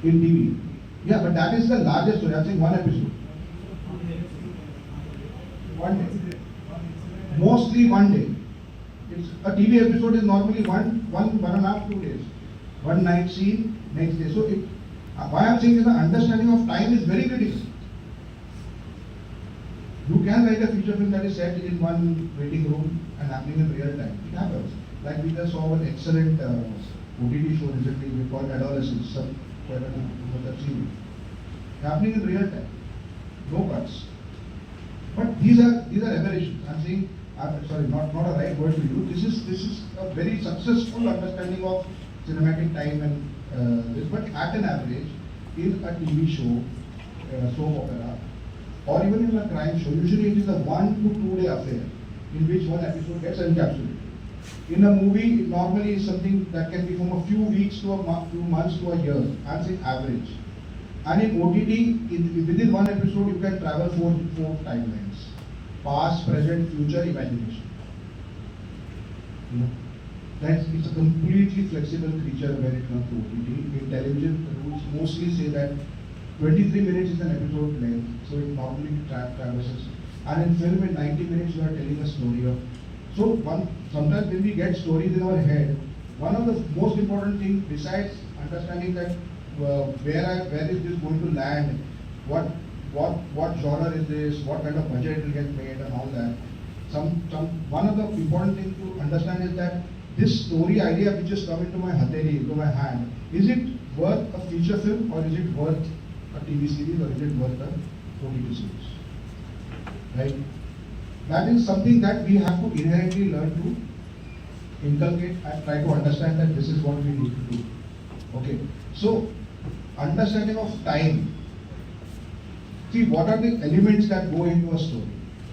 in TV. Yeah, but that is the largest story. I'm saying one episode. One day. Mostly one day. It's a TV episode is normally one and a half, 2 days. One night scene, next day. So why I'm saying is the understanding of time is very critical. You can write a feature film that is set in one waiting room and happening in real time. It happens. Like we just saw one excellent OTT show recently we called Adolescence. Quite a must have seen it. Happening in real time. No cuts. But these are aberrations. I'm saying, sorry, not a right word to use. This is a very successful understanding of cinematic time and this. But at an average, in a TV show, soap opera, or even in a crime show, usually it is a 1 to 2 day affair in which one episode gets encapsulated. In a movie, it normally is something that can be from a few weeks to a few months to a year. I'm saying average. And in OTT, within one episode, you can travel four timelines: past, present, future, imagination. You know, it's a completely flexible creature when it comes to OTT. In television, the rules mostly say that 23 minutes is an episode length, so it normally traverses. And in film, in 90 minutes, you are telling a story of. So sometimes when we get stories in our head, one of the most important things besides understanding that where is this going to land, what genre is this, what kind of budget it will get made and all that. One of the important things to understand is that this story idea which is coming to my hateri, to my hand, is it worth a feature film or is it worth a TV series or is it worth a OTT series? Right? That is something that we have to inherently learn to inculcate and try to understand that this is what we need to do. Okay. So, understanding of time. See, what are the elements that go into a story?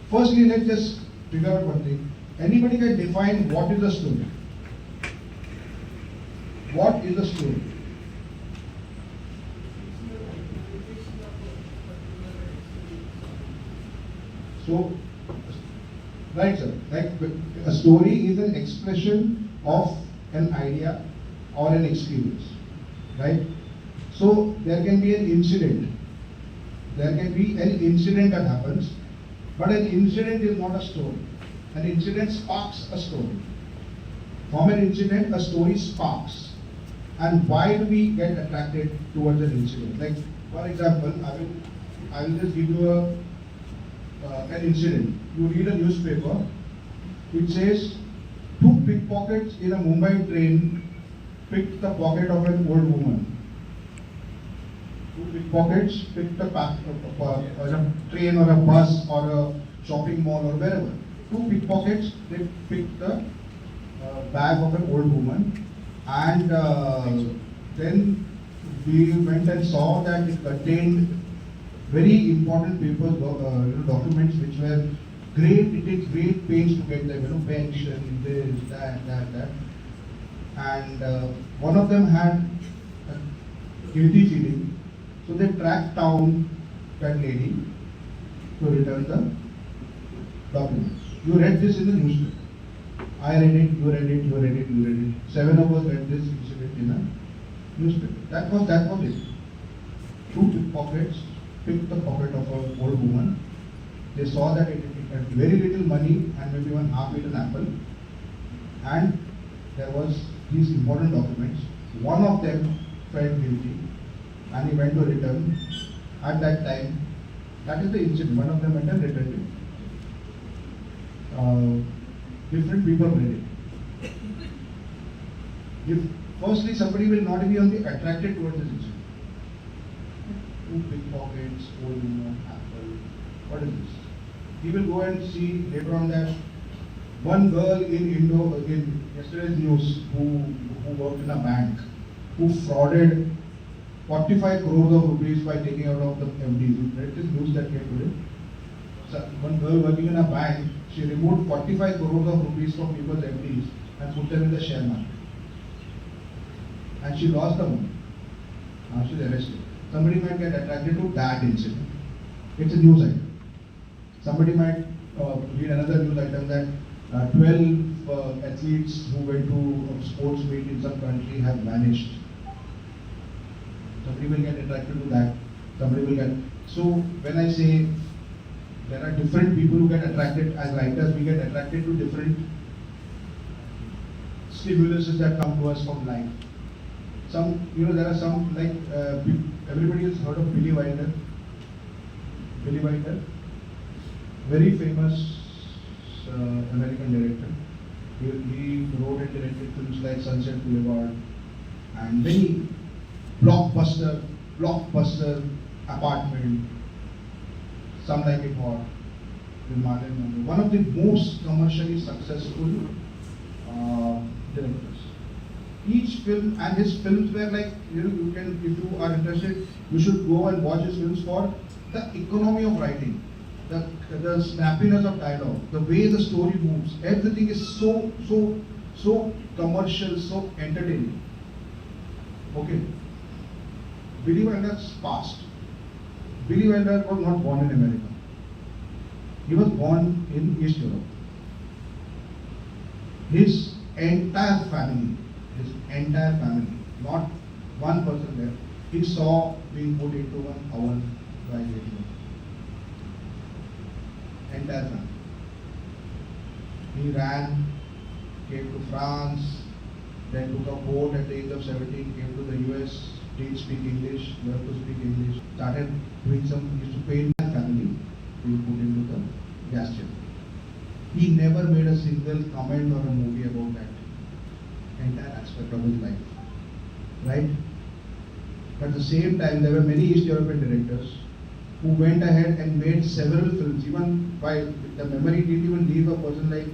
Firstly, let's just figure out one thing. Anybody can define what is a story? What is a story? So, right, sir. Like a story is an expression of an idea or an experience, right? So there can be an incident. There can be an incident that happens, but an incident is not a story. An incident sparks a story. From an incident, a story sparks. And why do we get attracted towards an incident? Like, for example, I will just give you an incident. You read a newspaper, it says 2 pickpockets in a Mumbai train picked the pocket of an old woman. 2 pickpockets picked a train or a bus or a shopping mall or wherever. 2 pickpockets, they picked the bag of an old woman, and then we went and saw that it contained very important papers, documents which were great. It takes great pains to get them, pension, this, that. And one of them had a guilty feeling, so they tracked down that lady to return the documents. You read this in the newspaper. I read it, you read it, you read it, you read it. 7 of us read this incident in a newspaper. That was it. 2 pickpockets picked the pocket of an old woman. They saw that it had very little money and maybe one half-eaten apple. And there was these important documents. One of them felt guilty and he went to return. At that time, that is the incident. One of them went and returned it. Different people read it. Firstly, somebody will not be only attracted towards this incident. 2 pickpockets, old woman, apple. What is this? He will go and see later on that one girl in yesterday's news who worked in a bank, who frauded 45 crores of rupees by taking out of the MDs. You read this news that came today? So one girl working in a bank, she removed 45 crores of rupees from people's MDs and put them in the share market. And she lost the money. Now she's arrested. Somebody might get attracted to that incident. It's a news item. Somebody might read another news item that 12 athletes who went to a sports meet in some country have vanished. Somebody will get attracted to that. Somebody will get. So when I say there are different people who get attracted as writers, we get attracted to different stimuluses that come to us from life. Some, there are some like everybody has heard of Billy Wilder. Billy Wilder, very famous American director. He wrote and directed films like Sunset Boulevard and many blockbuster, Apartment, Some Like It Hot, with Martin Monroe. One of the most commercially successful directors. Each film, and his films were like, you can, if you are interested, you should go and watch his films for the economy of writing, the snappiness of dialogue, the way the story moves. Everything is so commercial, so entertaining. Okay. Billy Wilder's past. Billy Wilder was not born in America. He was born in East Europe. His entire family, not one person there, he saw being put into one oven by Hitler. Entire family. He ran, came to France, then took a boat at the age of 17, came to the US, didn't speak English, learned to speak English, started doing some, used to paint the family, he put into the gas chamber. He never made a single comment or a movie about that entire aspect of his life. Right? But at the same time, there were many East European directors who went ahead and made several films, even by the memory didn't even leave a person like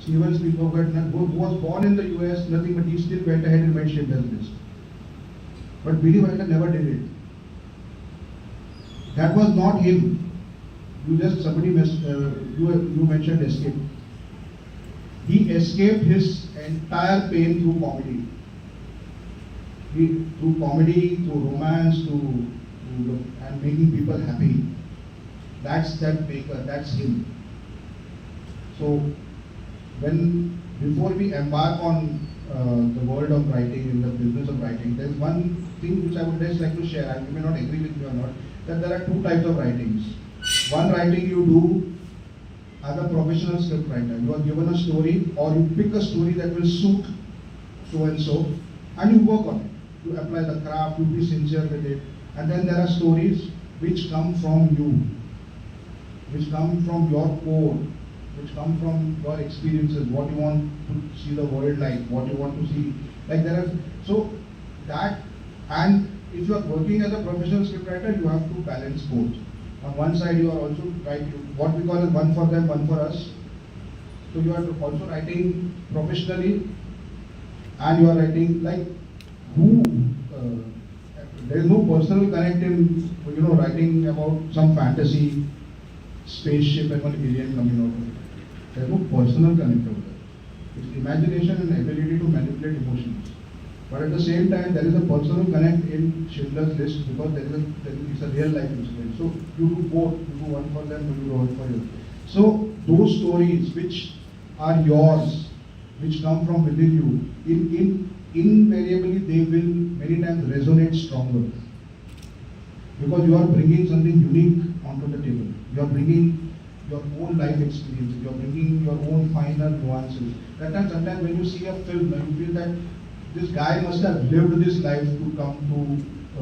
Steven Spielberg, who was born in the US, nothing, but he still went ahead and made Schindler's List. But Billy Wilder never did it. That was not him. You mentioned escape. He escaped his entire pain through comedy. Through comedy, through romance, and making people happy. That's that maker, that's him. So, before we embark on the world of writing, in the business of writing, there's one thing which I would just like to share, and you may not agree with me or not, that there are two types of writings. One writing you do as a professional script writer. You are given a story, or you pick a story that will suit so and so, and you work on it. You apply the craft, you be sincere with it. And then there are stories which come from you, which come from your core, which come from your experiences, what you want to see the world like, what you want to see. Like there are, so that, and if you are working as a professional scriptwriter, you have to balance both. On one side, you are also writing what we call as one for them, one for us. So you are also writing professionally, and you are writing like there is no personal connect in writing about some fantasy spaceship and 1 alien coming out of it. There is no personal connect over there. It's imagination and ability to manipulate emotions. But at the same time, there is a personal connect in Schindler's List because it's a real life incident. So you do both. You do one for them, you do one for you. So those stories which are yours, which come from within you, invariably they will many times resonate stronger. Because you are bringing something unique onto the table. You are bringing your own life experiences. You are bringing your own finer nuances. That time, sometimes when you see a film, you feel that this guy must have lived this life to come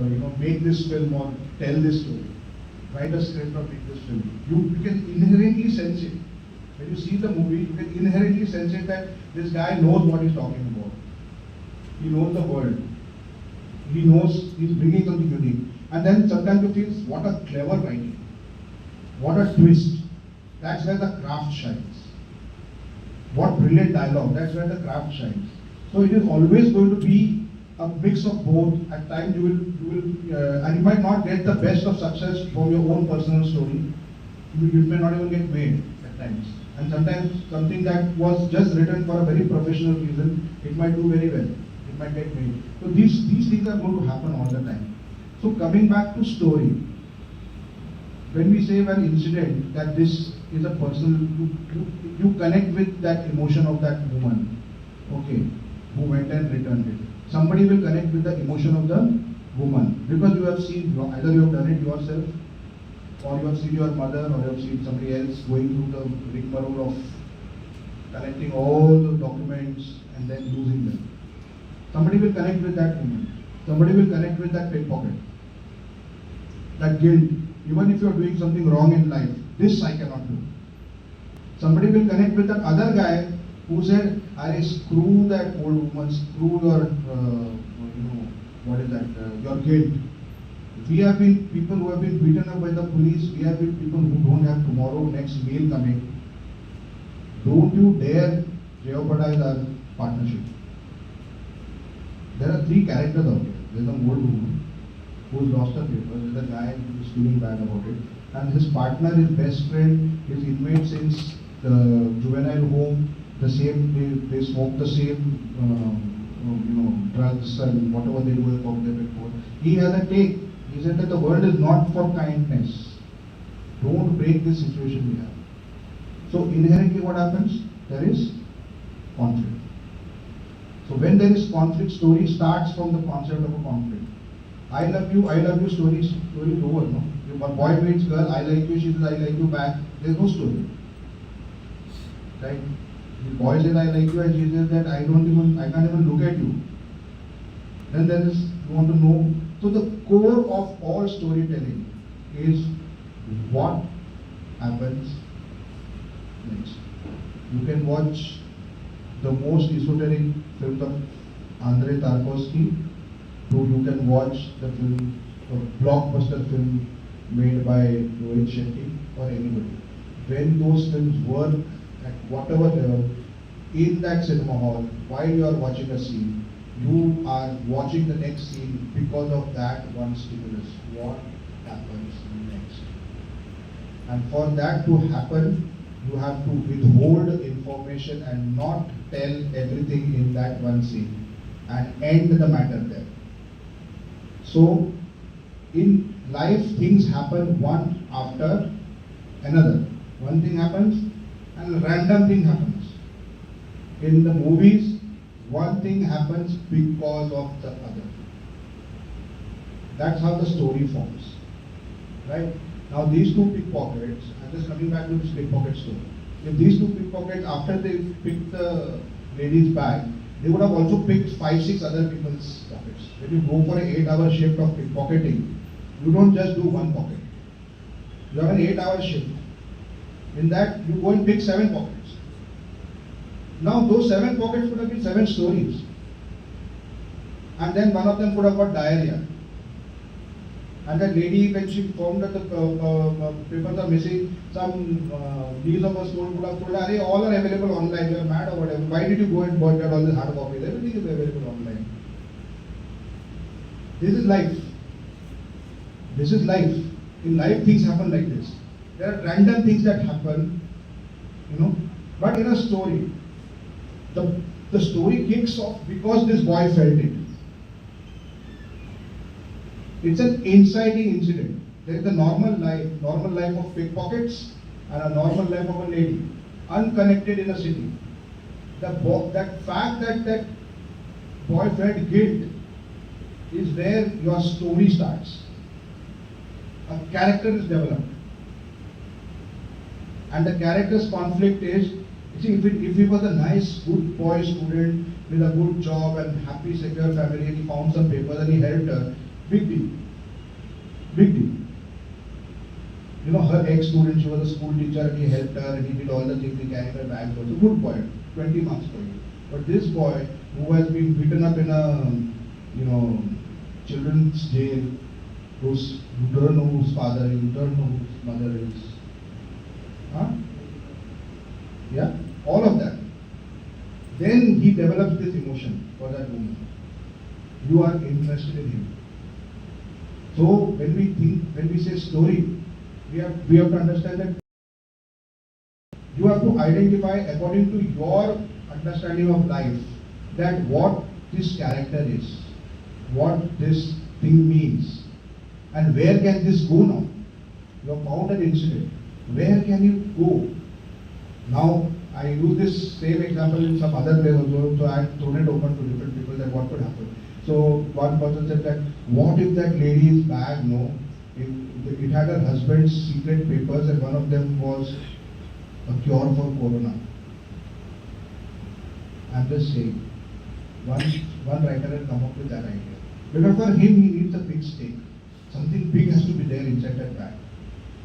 to make this film or tell this story. Write a script or make this film. You can inherently sense it. When you see the movie, you can inherently sense it that this guy knows what he's talking about. He knows the world. He knows he's bringing something unique. And then sometimes you feel, what a clever writing. What a twist. That's where the craft shines. What brilliant dialogue. That's where the craft shines. So it is always going to be a mix of both. At times you will, and you might not get the best of success from your own personal story. It may not even get made at times. And sometimes something that was just written for a very professional reason, it might do very well. It might get made. So these things are going to happen all the time. So coming back to story, when we say an incident that this is a personal, you connect with that emotion of that woman, okay, who went and returned it. Somebody will connect with the emotion of the woman, because you have seen, either you have done it yourself, or you have seen your mother, or you have seen somebody else going through the rigmarole of collecting all the documents and then losing them. Somebody will connect with that woman. Somebody will connect with that pickpocket. That guilt. Even if you are doing something wrong in life, this I cannot do. Somebody will connect with that other guy who said, "I screw that old woman, screw your, what is that? Your guilt." We have been people who have been beaten up by the police. We have been people who don't have tomorrow, next mail coming. Don't you dare jeopardize our partnership. There are three characters out here. There's an old woman who's lost her paper. There's a guy who's feeling bad about it. And his partner, his best friend, his inmate since the juvenile home, the same, they smoke the same, drugs and whatever they do about their before. He has a take. He said that the world is not for kindness. Don't break this situation we have. So inherently what happens? There is conflict. So when there is conflict, story starts from the concept of a conflict. I love you story is over, no? If a boy meets girl, I like you, she says I like you back, there is no story. Right? The boy says I like you and she says that I can't even look at you. Then there is, you want to know. So the core of all storytelling is what happens next. You can watch the most esoteric films of Andrei Tarkovsky, to you can watch the film, a blockbuster film made by Rohit Shetty or anybody. When those films work at whatever level, in that cinema hall, while you are watching a scene, you are watching the next scene because of that one stimulus. What happens next? And for that to happen, you have to withhold information and not tell everything in that one scene and end the matter there. So, in life, things happen one after another. One thing happens and a random thing happens. In the movies, one thing happens because of the other. That's how the story forms. Right? Now these two pickpockets, I'm just coming back to this pickpocket story. If these two pickpockets, after they picked the lady's bag, they would have also picked 5-6 other people's pockets. When you go for an 8-hour shift of pickpocketing, you don't just do one pocket. You have an 8-hour shift. In that, you go and pick 7 pockets. Now those 7 pockets could have been 7 stories. And then one of them could have got diarrhea. And that lady, when she found that the papers are missing, some leaves of a stone would have told her, all are available online, you are mad or whatever. Why did you go and buy all these hard copies? Everything is available online. This is life. This is life. In life, things happen like this. There are random things that happen, but in a story, the story kicks off because this boy felt it. It's an inciting incident. There is a normal life of pickpockets and a normal life of a lady, unconnected in a city. That fact that boy felt guilt is where your story starts. A character is developed. And the character's conflict is, you see, if he was a nice, good boy student with a good job and happy, secure family, and he found some papers and he helped her, big deal. Big deal. Her ex-student, she was a school teacher and he helped her and he did all the things, he carried her bags. Also, good boy, 20 marks for you. But this boy who has been beaten up in a, children's jail, who don't know whose father is, don't know whose mother is. Yeah? All of that. Then he develops this emotion for that woman. You are interested in him. So when we say story, we have to understand that you have to identify according to your understanding of life that what this character is, what this thing means, and where can this go now? You have found an incident. Where can you go? Now, I use this same example in some other place also, so I have thrown it open to different people that what could happen. So one person said that, what if that lady's bag, no, it had her husband's secret papers and one of them was a cure for corona. I'm just saying, one writer had come up with that idea. Because for him, he needs a big stake. Something big has to be there inside that bag.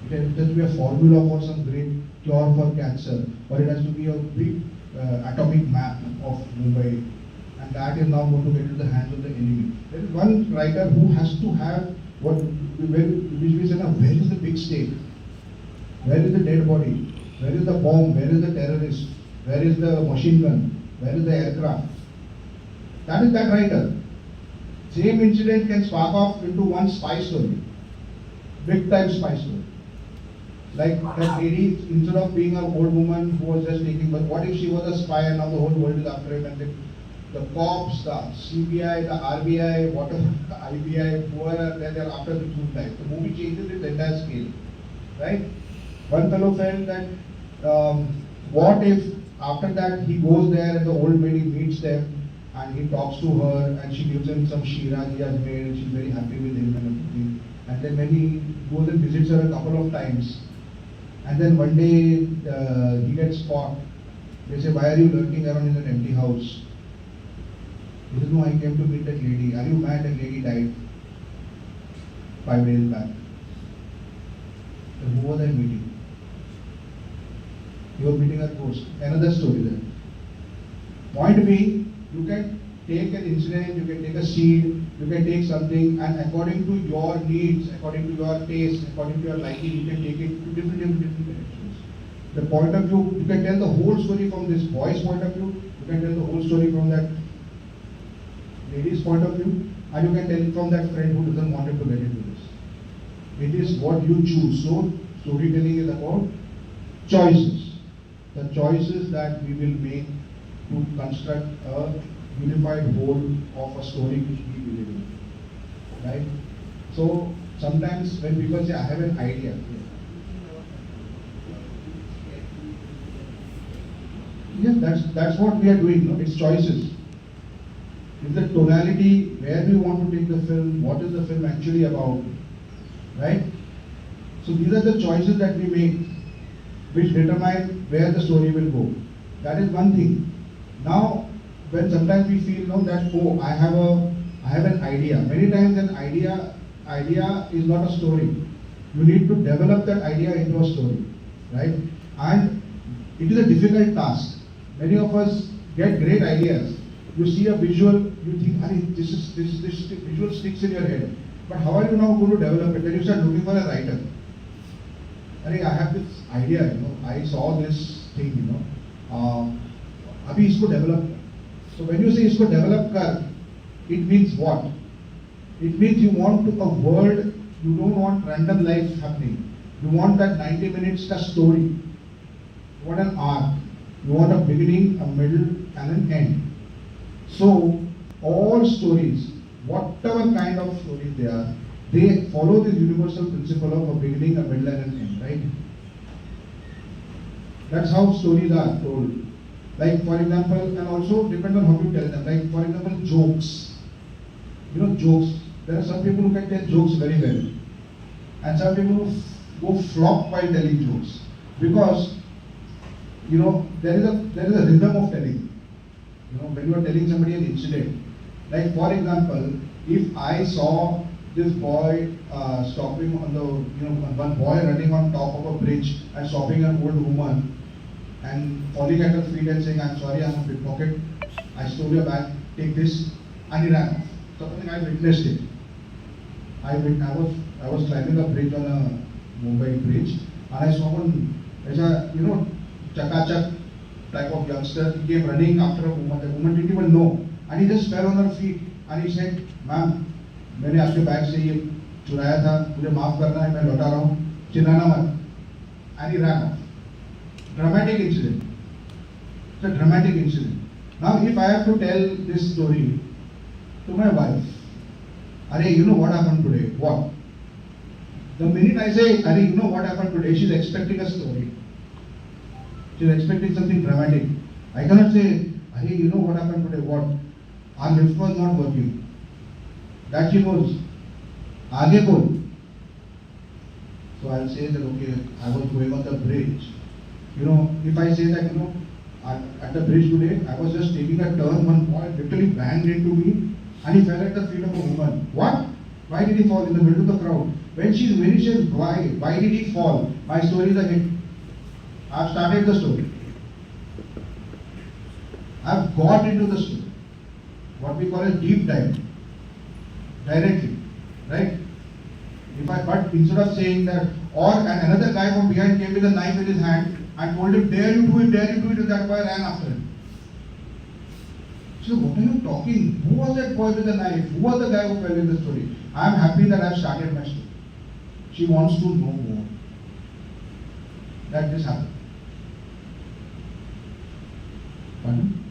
It has to be a formula for some great cure for cancer, or it has to be a big atomic map of Mumbai, and that is now going to get into the hands of the enemy. There is one writer who has to have which we say now, where is the big stake? Where is the dead body? Where is the bomb? Where is the terrorist? Where is the machine gun? Where is the aircraft? That is that writer. Same incident can spark off into one spy story. Big time spy story. Like that lady, instead of being an old woman who was just taking, but what if she was a spy and now the whole world is after him, and the cops, the CBI, the RBI, whatever, the IBI, whoever they are after the truth life. The movie changes its entire scale. Right? One fellow felt that what if after that he goes there and the old lady meets them and he talks to her and she gives him some Shiraz he has made and she's very happy with him and everything. And then when he goes and visits her a couple of times, and then one day he gets caught. They say, why are you lurking around in an empty house? He says, no, I came to meet that lady. Are you mad? That lady died 5 days back. So who was that meeting? He was meeting her ghost. Another story there. Point being, you can take an incident, you can take a seed, you can take something, and according to your needs, according to your taste, according to your liking, you can take it to different directions. The point of view, you can tell the whole story from this boy's point of view, you can tell the whole story from that lady's point of view, and you can tell it from that friend who doesn't want to get into this. It is what you choose. So, storytelling is about choices. The choices that we will make to construct a unified whole of a story which we believe in. Right? So, sometimes when people say, I have an idea, yes, that's what we are doing, no? It's choices. It's the tonality, where we want to take the film, what is the film actually about, right? So these are the choices that we make, which determine where the story will go. That is one thing. Now, when sometimes we feel that, oh, I have an idea. Many times an idea is not a story. You need to develop that idea into a story, right? And it is a difficult task. Many of us get great ideas. You see a visual, you think, this visual sticks in your head. But how are you now going to develop it? Then you start looking for a writer. I have this idea, I saw this thing, Abhi isko develop. So when you say isko develop kar, it means what? It means you want a world, you don't want random life happening. You want that 90 minutes ka story. You want an arc. You want a beginning, a middle, and an end. So, all stories, whatever kind of stories they are, they follow this universal principle of a beginning, a middle, and an end, right? That's how stories are told. Like, for example, and also depend on how you tell them. Like, for example, jokes. Jokes. There are some people who can tell jokes very well. And some people who go flop while telling jokes. Because, there is a rhythm of telling. When you are telling somebody an incident, like for example, if I saw this boy stopping on the, one boy running on top of a bridge and stopping an old woman and falling at her feet and saying, I'm sorry, I'm a pickpocket, I stole your bag, take this, and he ran off. Something I witnessed it. I was climbing a bridge on a Mumbai bridge, and I saw one, chakachak type of youngster. He came running after a woman. The woman didn't even know, and he just fell on her feet and he said, "Ma'am, मैंने आपके bag से ये चुराया था, मुझे माफ करना है, मैं लौटा रहा हूँ, चिल्लाना मत." And he ran off. Dramatic incident. It's a dramatic incident. Now, if I have to tell this story to my wife, "Arey, you know what happened today?" What? The minute I say, "Arey, you know what happened today?" she's expecting a story. She's expecting something dramatic. I cannot say, "Hey, you know what happened today?" What? Our lift was not working. that she knows. आगे बोल. So I'll say that, okay, I was going on the bridge. You know, if I say that, you know, at the bridge today, I was just taking a turn, one boy literally banged into me and he fell at the feet of a woman. What? Why did he fall in the middle of the crowd? When she says, why did he fall? My story is a hit. I've started the story. I've got into the story. What we call a deep dive. Directly. Right? But instead of saying that, or another guy from behind came with a knife in his hand and told him, dare you do it, and that boy ran after him. So what are you talking? Who was that boy with the knife? Who was the guy who fell in the story? I am happy that I have started my story. She wants to know more. That this happened. Pardon?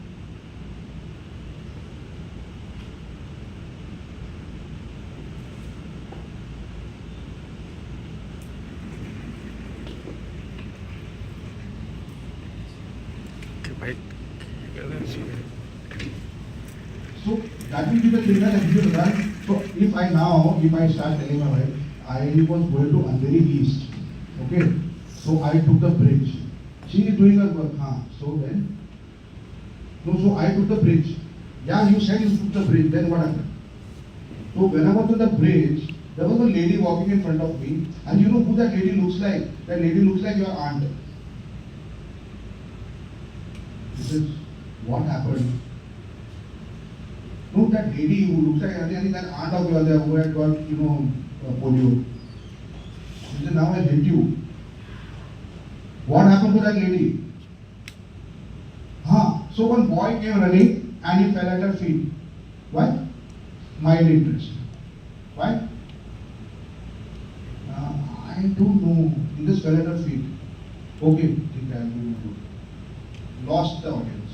So that will be the thing that I will run. So if I start telling my wife, I was going to Andheri East. Okay. So I took the bridge. She is doing her work. So then? No, so I took the bridge. Yeah, you said you took the bridge. Then what happened? So when I was on the bridge, there was a lady walking in front of me. And you know who that lady looks like? That lady looks like your aunt. This is what happened. No, that lady who looks like that aunt of yours who had got, polio. She said, now I hit you. What happened to that lady? So one boy came running and he fell at her feet. Why? Mild interest. Why? I don't know. He just fell at her feet. Okay, lost the audience.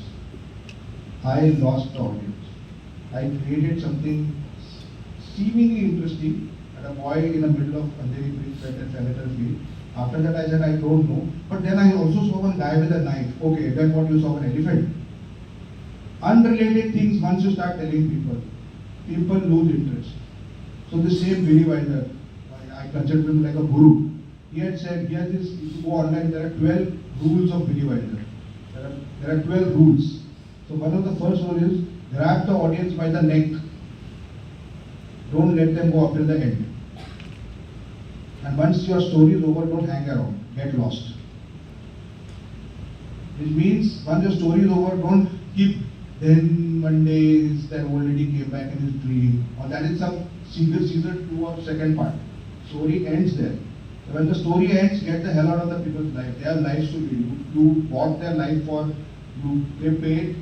I lost the audience. I created something seemingly interesting, and a boy in the middle of Andheri Bridge fell at her feet. After that I said, I don't know. But then I also saw one guy with a knife. Okay, then what you saw, an elephant. Unrelated things, once you start telling people lose interest. So the same Billy Wilder, I consider him like a guru. He had said, if you go online, there are 12 rules of Billy Wilder. There are 12 rules. So one of the first one is, grab the audience by the neck. Don't let them go up till the end. And once your story is over, don't hang around. Get lost. Which means, once your story is over, don't keep, then one day that old lady came back in his dream. Or that is some season 2 or second part. Story ends there. So when the story ends, get the hell out of the people's life. They have lives to live. You bought their life they paid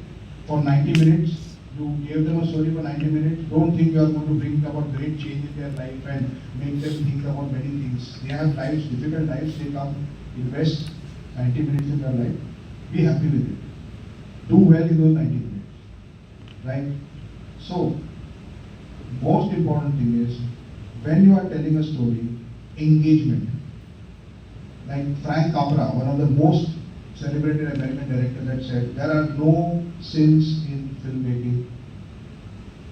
for 90 minutes. You gave them a story for 90 minutes. Don't think you are going to bring about great change in their life and make them think about many things. They have lives, difficult lives. They come, invest 90 minutes in their life. Be happy with it. Do well in those 90 minutes. Right? So, most important thing is, when you are telling a story, engagement. Like Frank Capra, one of the most celebrated American directors, had said, there are no sins in filmmaking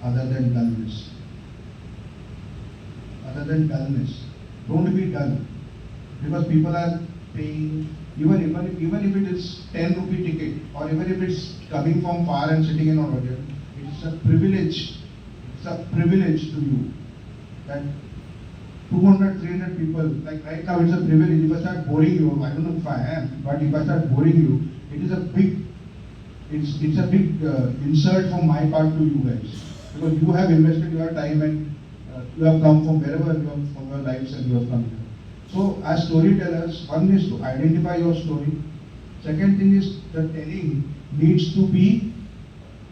other than dullness. Other than dullness. Don't be dull. Because people are paying, even if it is 10 rupee ticket, or even if it's coming from far and sitting in an audience, it's a privilege. It's a privilege to you that 200, 300 people, like right now it's a privilege. If I start boring you, I don't know if I am, but if I start boring you, it is a big, it's a big insult from my part to you guys. Because you have invested your time and you have come from wherever you have, from your lives, and you have come here. So as storytellers, one is to identify your story. Second thing is the telling needs to be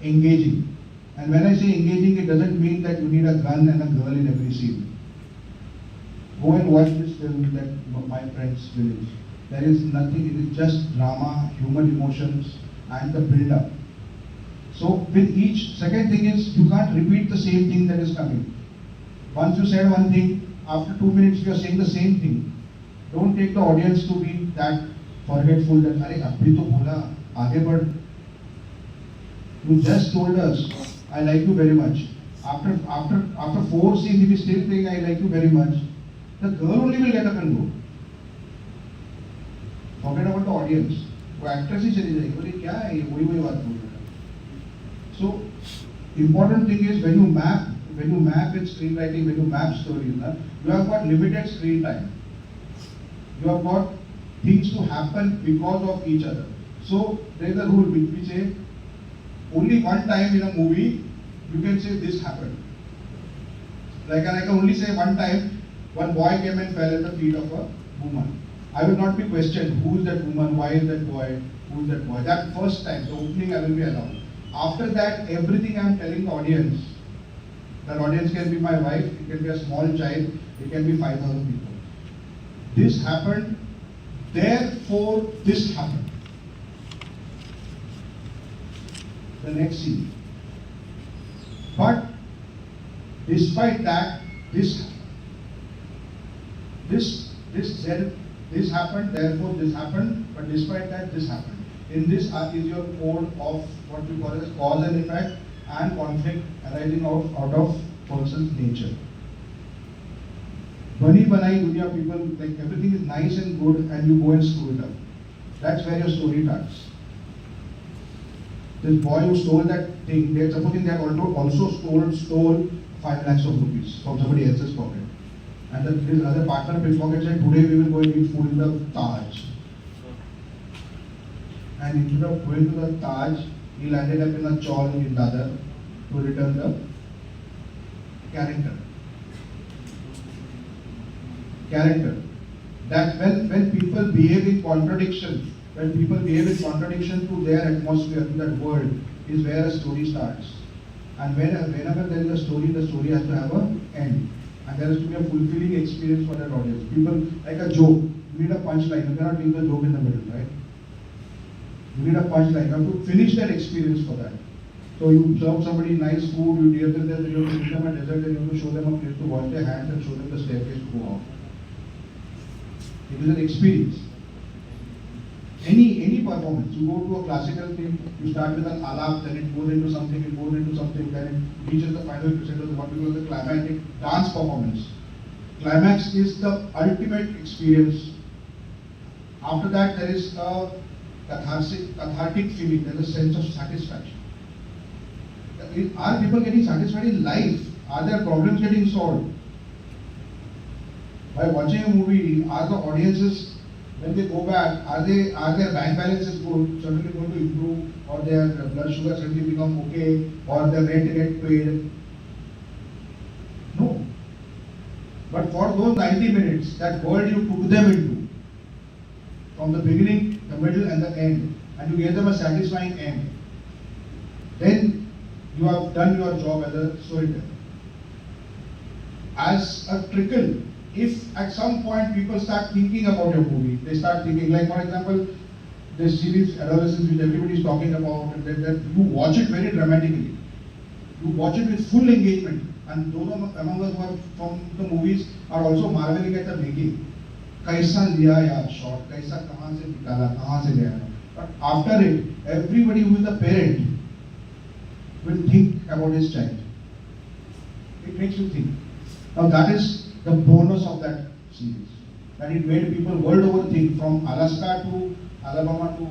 engaging. And when I say engaging, it doesn't mean that you need a gun and a girl in every scene. Go and watch this film, that My Friend's Village. There is nothing, it is just drama, human emotions, and the build-up. So with each, second thing is, you can't repeat the same thing that is coming. Once you said one thing, after 2 minutes you are saying the same thing. Don't take the audience to be that forgetful that, Arey, abhi to bola, aage badh. You just told us, I like you very much. After 4 scenes, if he's still saying I like you very much, the girl only will get up and go. Forget about the audience. वो actress ही चली जाएगी, बोले क्या है ये वही बात बोल रहा है. So important thing is when you map with screenwriting, when you map stories, you have got limited screen time. You have got things to happen because of each other. So there is a rule which we say only one time in a movie you can say this happened. Like I can only say one time one boy came and fell at the feet of a woman. I will not be questioned who is that woman, why is that boy, who is that boy. That first time, the opening I will be allowed. After that, everything I am telling the audience, that audience can be my wife, it can be a small child, it can be 5,000 people. This happened, therefore this happened. The next scene. But despite that, this happened, therefore this happened, but despite that, this happened. In this is your code of what we call as cause and effect and conflict arising out of person's nature. Bani banai dunya, people, like everything is nice and good and you go and screw it up. That's where your story starts. This boy who stole that thing, supposing they had also stole 5 lakhs of rupees from somebody else's pocket. And his other partner pickpocket said, today we will go and eat food in the Taj. And instead of going to the Taj, he landed up in a chawl in Dadar to return the character. That when people behave in contradiction, to their atmosphere, to that world, is where a story starts. And whenever there is a story has to have an end. And there has to be a fulfilling experience for that audience. People, like a joke, you need a punchline. You cannot leave the joke in the middle, right? You need a punchline. You have to finish that experience for that. So you serve somebody nice food, you give them, you have to give them a dessert, and you have to show them a place to wash their hands and show them the staircase to go out. It is an experience. Any performance, you go to a classical thing, you start with an alap, then it goes into something, then it reaches the final crescendo, what we call the climatic dance performance. Climax is the ultimate experience. After that, there is a cathartic feeling, there is a sense of satisfaction. Are people getting satisfied in life? Are their problems getting solved? By watching a movie, are the audiences, when they go back, are their bank balances good, certainly going to improve, or their blood sugar suddenly become okay, or their rent get paid? No. But for those 90 minutes, that world you took them into, from the beginning, the middle and the end, and you gave them a satisfying end, then you have done your job as a storyteller. As a trickle, if at some point people start thinking about your movie, they start thinking, like for example, this series Adolescence which everybody is talking about, and that you watch it very dramatically. You watch it with full engagement, and those among us who are from the movies are also marveling at the making. Kaisa liya yaar shot, kaisa kahan se nikala, kahan se le aaya. But after it, everybody who is a parent will think about his child. It makes you think. Now that is the bonus of that series. That it made people world over think, from Alaska to Alabama to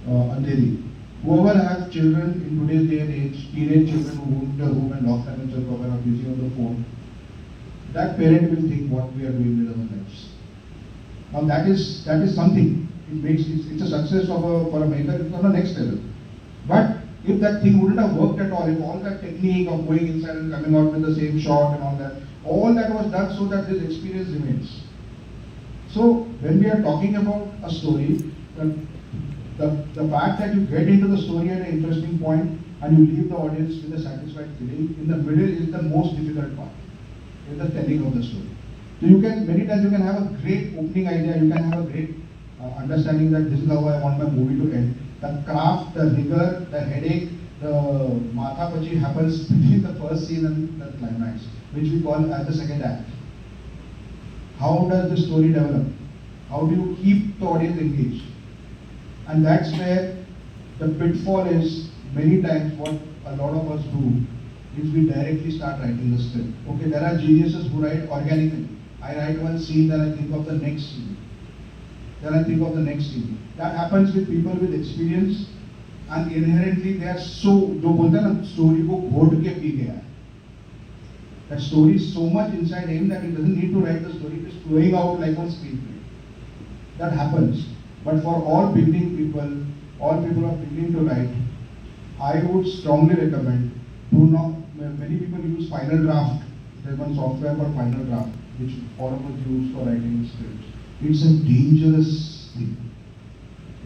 Andheri. Whoever has children in today's day and age, teenage children who go into a room and lock them in circle and are busy on the phone, that parent will think what we are doing with our lives. Now that is something. It's a success for a maker. It's on the next level. But if that thing wouldn't have worked at all, if all that technique of going inside and coming out with the same shot and all that was done so that this experience remains. So when we are talking about a story, the fact that you get into the story at an interesting point and you leave the audience with a satisfied feeling, in the middle is the most difficult part, is the telling of the story. So many times you can have a great opening idea, you can have a great understanding that this is how I want my movie to end. The craft, the rigor, the headache, the matha pachi happens between the first scene and the climax, which we call as the second act. How does the story develop? How do you keep the audience engaged? And that's where the pitfall is, many times what a lot of us do is we directly start writing the script. Okay, there are geniuses who write organically. I write one scene, then I think of the next scene. Then I think of the next scene. That happens with people with experience, and inherently they are so, जो बोलते हैं ना story को घोट के P गया है. That story is so much inside him that he doesn't need to write the story, it is flowing out like a screenplay. That happens. But for all beginning people, all people who are beginning to write, I would strongly recommend, do not, many people use Final Draft. There's one software called Final Draft, which all of us use for writing scripts. It's a dangerous thing.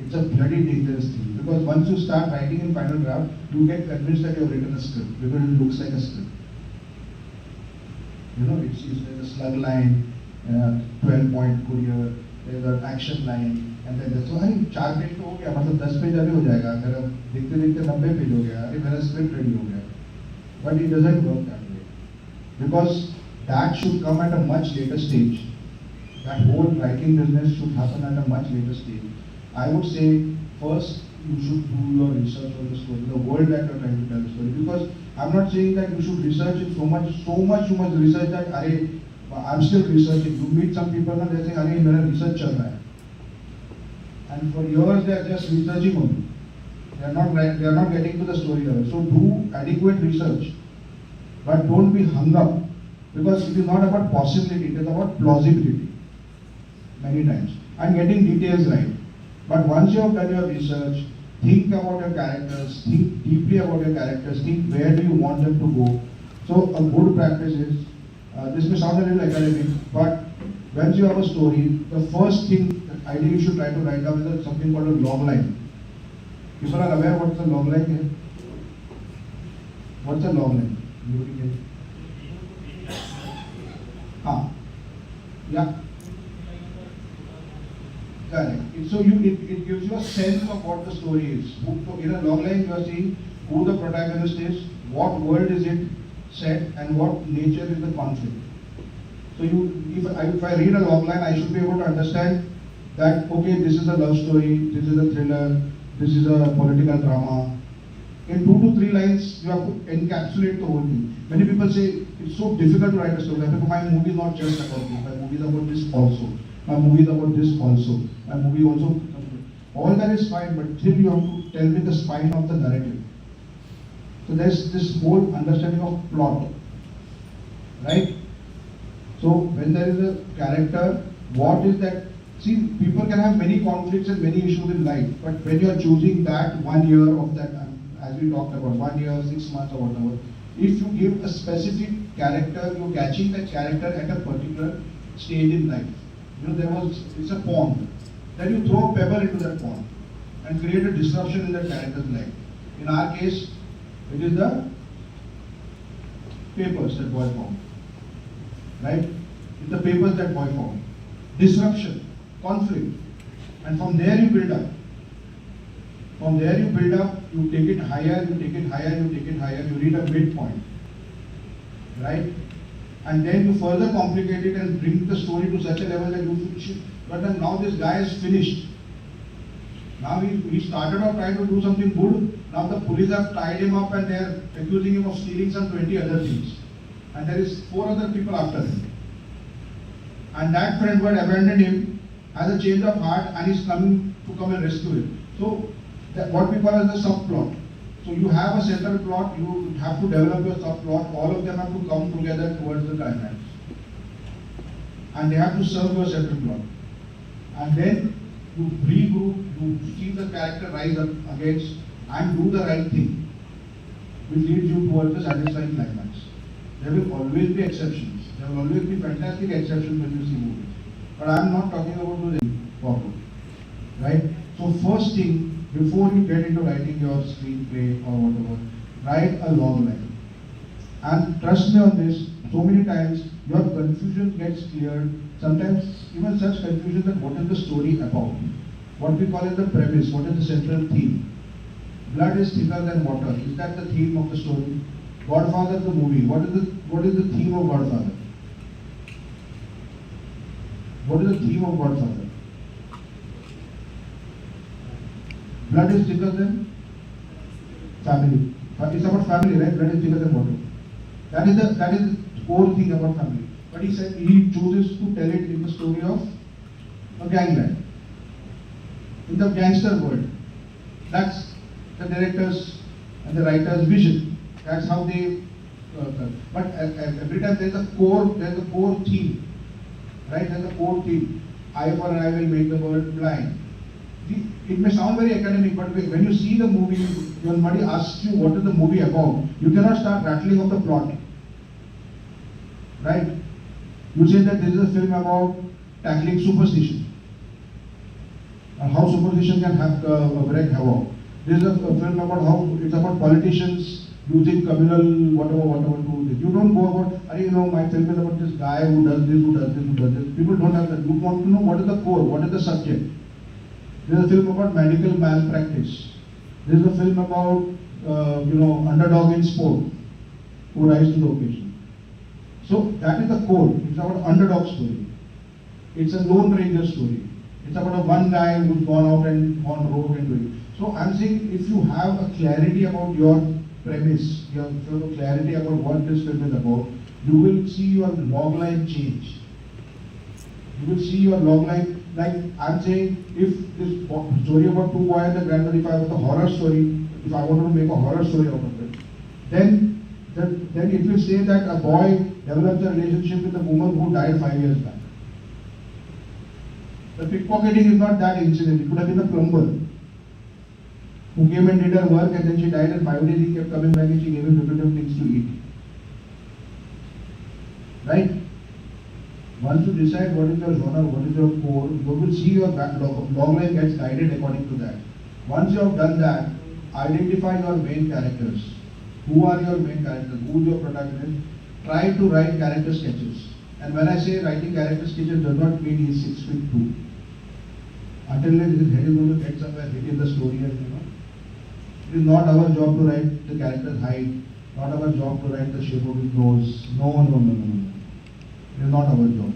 It's a bloody dangerous thing. Because once you start writing in Final Draft, you get convinced that you have written a script, because it looks like a script. You know, it's there's a slug line, 12-point courier, there's an action line, and then so अरे 4 page तो हो गया, मतलब 10 page अभी हो जाएगा, मेरा देखते देखते 90 पेज हो गया, अरे मेरा स्क्रिप्ट रेडी हो गया. But it doesn't work that way, because that should come at a much later stage. That whole writing business should happen at a much later stage. I would say first you should do your research on the story, the world that you're trying to tell the story. Because I'm not saying that you should research it so much research that I'm still researching. You meet some people and they say, "अरे मेरा research चल रहा है," and for years they are just researching only. They are not getting to the story level. So do adequate research, but don't be hung up, because it is not about possibility; it is about plausibility. Many times, and getting details right. But once you have done your research, think about your characters, think deeply about your characters, think where do you want them to go. So a good practice is, this may sound a little academic, but once you have a story, the first thing that ideally you should try to write down is something called a log line. People are aware what the log line is? What's a log line? Yeah. Correct. So it gives you a sense of what the story is. So in a log line you are seeing who the protagonist is, what world is it set, and what nature is the conflict. So if I read a log line, I should be able to understand that, okay, this is a love story, this is a thriller, this is a political drama. In 2 to 3 lines, you have to encapsulate the whole thing. Many people say it's so difficult to write a story. My movie is not just about this. My movie is about this also. My movie is about this also. My movie also. All that is fine, but still you have to tell me the spine of the narrative. So there's this whole understanding of plot, right? So when there is a character, what is that? See, people can have many conflicts and many issues in life, but when you are choosing that 1 year of that, as we talked about, 1 year, 6 months or whatever, if you give a specific character, you're catching that character at a particular stage in life. You know, it's a pond. Then you throw a pebble into that pond and create a disruption in that character's life. In our case, it is the papers that boy found. Right? It's the papers that boy found. Disruption, conflict. And from there you build up. From there you build up, you take it higher, you take it higher, you take it higher, you reach a midpoint. Right? And then you further complicate it and bring the story to such a level that you finish it. But then now this guy is finished. Now he started off trying to do something good. Now the police have tied him up and they are accusing him of stealing some 20 other things. And there is 4 other people after him. And that friend who had abandoned him has a change of heart and is coming to come and rescue him. So what we call as the subplot. So you have a central plot, you have to develop your subplot, all of them have to come together towards the climax. And they have to serve your central plot. And then you regroup, you see the character rise up against and do the right thing, which leads you towards the satisfying climax. There will always be exceptions. There will always be fantastic exceptions when you see movies. But I am not talking about those proper. Right? So first thing, before you get into writing your screenplay or whatever, write a log line. And trust me on this, so many times your confusion gets cleared. Sometimes even such confusion that what is the story about? What we call it the premise, what is the central theme? Blood is thicker than water. Is that the theme of the story? Godfather the movie. What is the theme of Godfather? What is the theme of Godfather? Blood is thicker than family. It's about family, right? Blood is thicker than water. That is the core thing about family. But he said he chooses to tell it in the story of a gangland, in the gangster world. That's the director's and the writer's vision. That's how they. But every time there's a core theme, right? There's a core theme. Eye for an eye will make the world blind. It may sound very academic, but when you see the movie, when somebody asks you what is the movie about, you cannot start rattling off the plot. Right? You say that this is a film about tackling superstition, and how superstition can have wreak havoc. This is a film about how it's about politicians using communal whatever to this. You don't go about, my film is about this guy who does this, who does this, who does this. People don't have that. You want to know what is the core, what is the subject. There is a film about medical malpractice. There is a film about underdog in sport who rise to the occasion. So that is the core. It's about underdog story. It's a lone ranger story. It's about a one guy who's gone out and gone rogue and doing. So I'm saying if you have a clarity about your premise, you have a clarity about what this film is about, you will see your log line change. You will see your log line. Like I'm saying, if this story about two boys and the grandmother, if I was a horror story, if I wanted to make a horror story out of it, then it will say that a boy develops a relationship with a woman who died 5 years back. The pickpocketing is not that incident. It could have been a plumber who came and did her work and then she died, and 5 days he kept coming back and she gave him lucrative things to eat. Right? Once you decide what is your genre, what is your core, you will see your log line gets guided according to that. Once you have done that, identify your main characters. Who are your main characters? Who is your protagonist? Try to write character sketches. And when I say writing character sketches does not mean he is 6'2". Until his head is going to get somewhere hit in the story, and it is not our job to write the character's height, not our job to write the shape of his nose. No. It is not our job.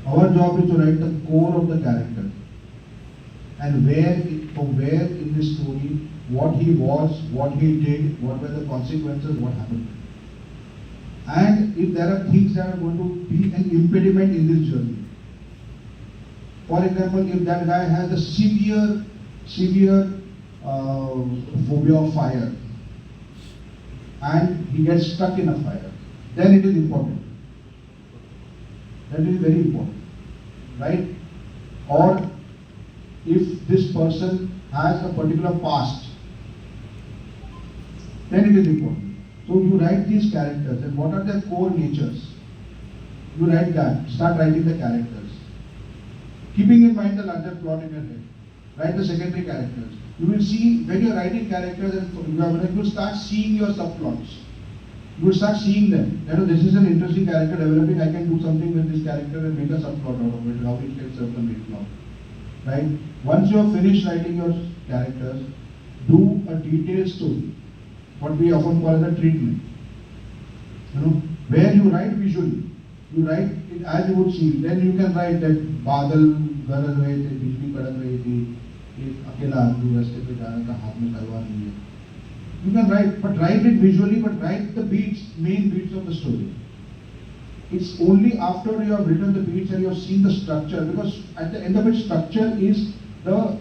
Our job is to write the core of the character. And from where in this story, what he was, what he did, what were the consequences, what happened. And if there are things that are going to be an impediment in this journey. For example, if that guy has a severe phobia of fire and he gets stuck in a fire, then it is important. That is very important, right? Or if this person has a particular past, then it is important. So you write these characters and what are their core natures. You write that, start writing the characters. Keeping in mind the larger plot in your head. Write the secondary characters. You will see when you are writing characters and you will start seeing your subplots. You will start seeing them. This is an interesting character developing. I can do something with this character and make a subplot out of it. How it can serve the main plot. Right? Once you have finished writing your characters, do a detailed story. What we often call as a treatment. Where you write visually. You write it as you would see. Then you can write that बादल गरज रहे थे, बिजली कड़क रही थी, एक अकेला आदमी रास्ते पे जा रहा था, हाथ में तलवार नहीं है. You can write, but write it visually, but write the beats, main beats of the story. It's only after you have written the beats and you have seen the structure, because at the end of it, structure is the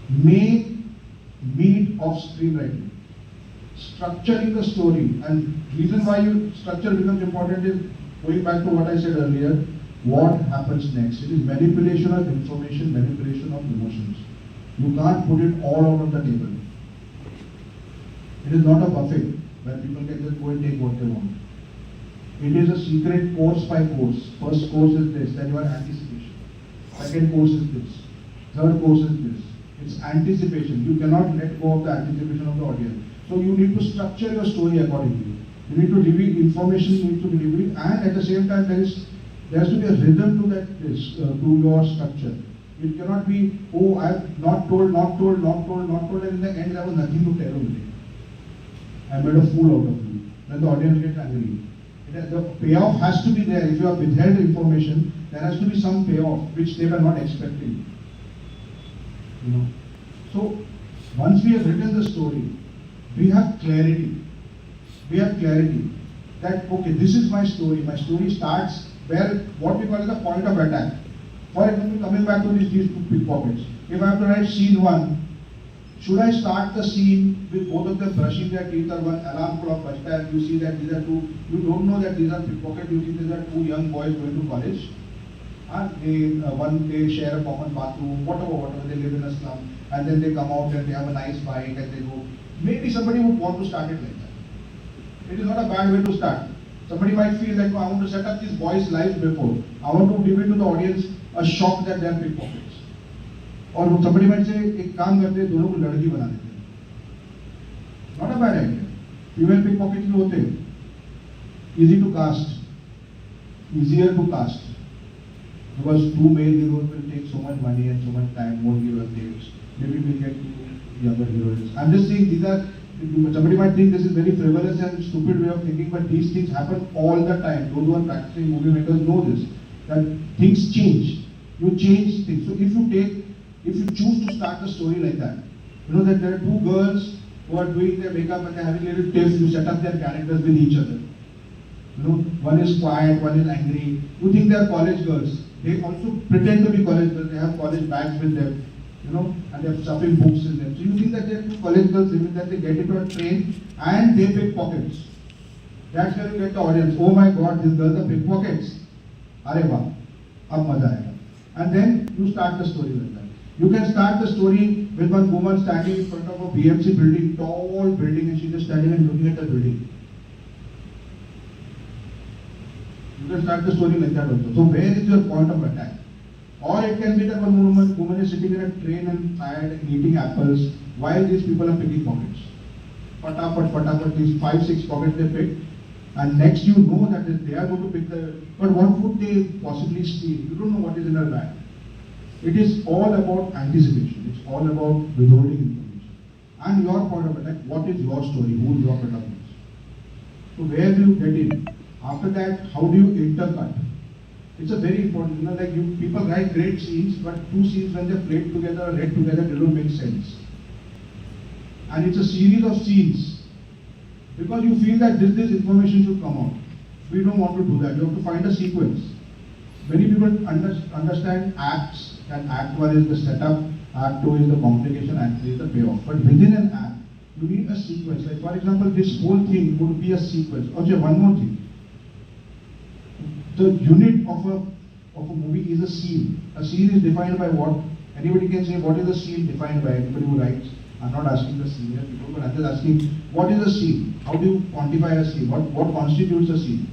main meat of screenwriting. Structuring the story, and reason why structure becomes important is going back to what I said earlier. What happens next? It is manipulation of information, manipulation of emotions. You can't put it all out on the table. It is not a buffet where people can just go and take what they want. It is a secret course by course. First course is this, then your anticipation. Second course is this. Third course is this. It's anticipation. You cannot let go of the anticipation of the audience. So you need to structure your story accordingly. You need to reveal information, needs to be revealed, and at the same time there has to be a rhythm to to your structure. It cannot be, oh, I have not told, and in the end there was nothing to tell only. I made a fool out of you. Then the audience gets angry. The payoff has to be there. If you have withheld information, there has to be some payoff which they were not expecting. So once we have written the story, we have clarity. that, okay, this is my story. My story starts where, what we call as the point of attack. For example, coming back to these two pickpockets. If I have to write scene 1, should I start the scene with both of them brushing their teeth, or one alarm clock bajta and you see that these are two, you don't know that these are pickpockets, you think these are two young boys going to college. They share a common bathroom, whatever, they live in a slum, and then they come out and they have a nice bike and they go. Maybe somebody would want to start it like that. It is not a bad way to start. Somebody might feel that, oh, I want to set up these boys' lives before. I want to give it to the audience a shock that they are pickpockets. और somebody might say, एक काम करते हैं, दोनों को लड़की बना देते हैं. Not a bad idea. Female pickpockets भी होते हैं. Easy to cast. Easier to cast. Because two male heroes will take so much money and so much time, more hero takes. Maybe we'll get two younger heroes. I'm just saying these are, somebody might think this is very frivolous and stupid way of thinking, but these things happen all the time. Those who are practicing movie makers know this. That things change. You change things. So if you choose to start the story like that, you know that there are two girls who are doing their makeup and they're having little tiffs, you set up their characters with each other. You know, one is quiet, one is angry. You think they are college girls. They also pretend to be college girls. They have college bags with them, you know, and they have stuffing books in them. So you think that they are two college girls, even that they get into a train and they pickpockets. That's where you get the audience. Oh my God, these girls are pickpockets. Arey wah, ab maza aayega. And then you start the story like that. You can start the story with one woman standing in front of a BMC building, tall building, and she's just standing and looking at the building. You can start the story like that also. So where is your point of attack? Or it can be that one woman is sitting in a train and tired and eating apples while these people are picking pockets. Fatafat, these 5-6 pockets they pick, and next you know that they are going to pick but what would they possibly steal? You don't know what is in her bag. It is all about anticipation. It's all about withholding information. And your point of attack, what is your story? Who is your protagonist? So where do you get in? After that, how do you intercut? It's a very important, you know, like people write great scenes, but two scenes when they're played together or read together, they don't make sense. And it's a series of scenes. Because you feel that this information should come out. We don't want to do that. You have to find a sequence. Many people understand acts, and act 1 is the setup, act 2 is the complication, act 3 is the payoff. But within an act, you need a sequence. Like for example, this whole thing would be a sequence. Okay, one more thing. The unit of a movie is a scene. A scene is defined by what? Anybody can say what is a scene defined by? Anybody who writes. I'm not asking the senior people, but I'm just asking what is a scene? How do you quantify a scene? What constitutes a scene?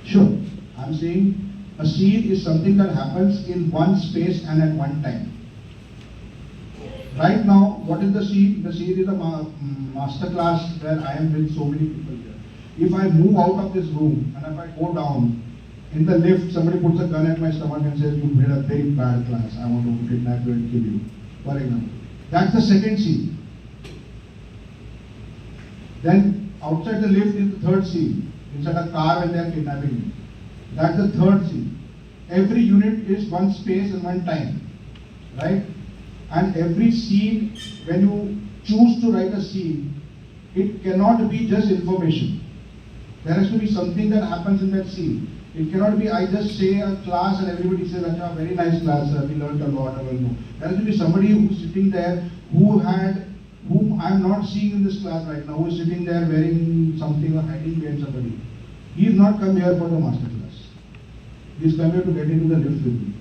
Sure, I'm saying a scene is something that happens in one space and at one time. Right now, what is the scene? The scene is a master class where I am with so many people here. If I move out of this room and if I go down, in the lift, somebody puts a gun at my stomach and says, you made a very bad class, I want to kidnap you and kill you, for example. That's the second scene. Then outside the lift is the third scene. Inside a car when they are kidnapping me. That's the third scene. Every unit is one space and one time, right? And every scene, when you choose to write a scene, it cannot be just information. There has to be something that happens in that scene. It cannot be I just say a class and everybody says, "Acha, very nice class, we learned a lot." No. There has to be somebody who's sitting there whom I'm not seeing in this class right now, who is sitting there wearing something or hiding behind somebody. He is not come here for the master class. He is come here to get into the lift with me.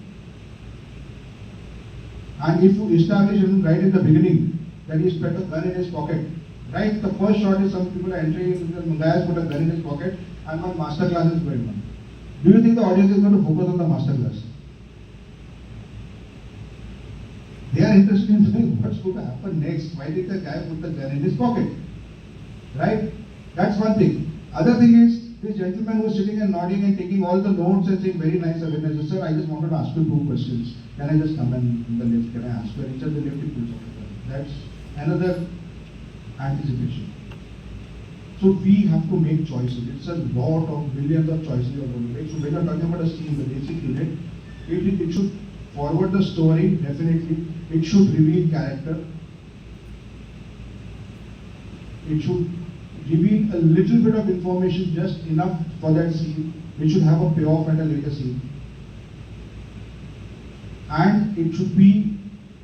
And if you establish him right in the beginning that he's put a gun in his pocket, right? The first shot is some people are entering, the guy has put a gun in his pocket and one master class is going on. Do you think the audience is going to focus on the master class? They are interested in knowing what's going to happen next. Why did the guy put the gun in his pocket? Right? That's one thing. Other thing is, this gentleman was sitting and nodding and taking all the notes and saying very nice awareness. Sir, I just wanted to ask you 2 questions. Can I just come in the lift? Can I ask you? And each of the lift he pulls off the gun. That's another anticipation. So we have to make choices. It's a lot of millions of choices you are going to make. So when you are talking about a scene, the basic unit, it should forward the story, definitely. It should reveal character. It should reveal a little bit of information, just enough for that scene, which should have a payoff at a later scene. And it should be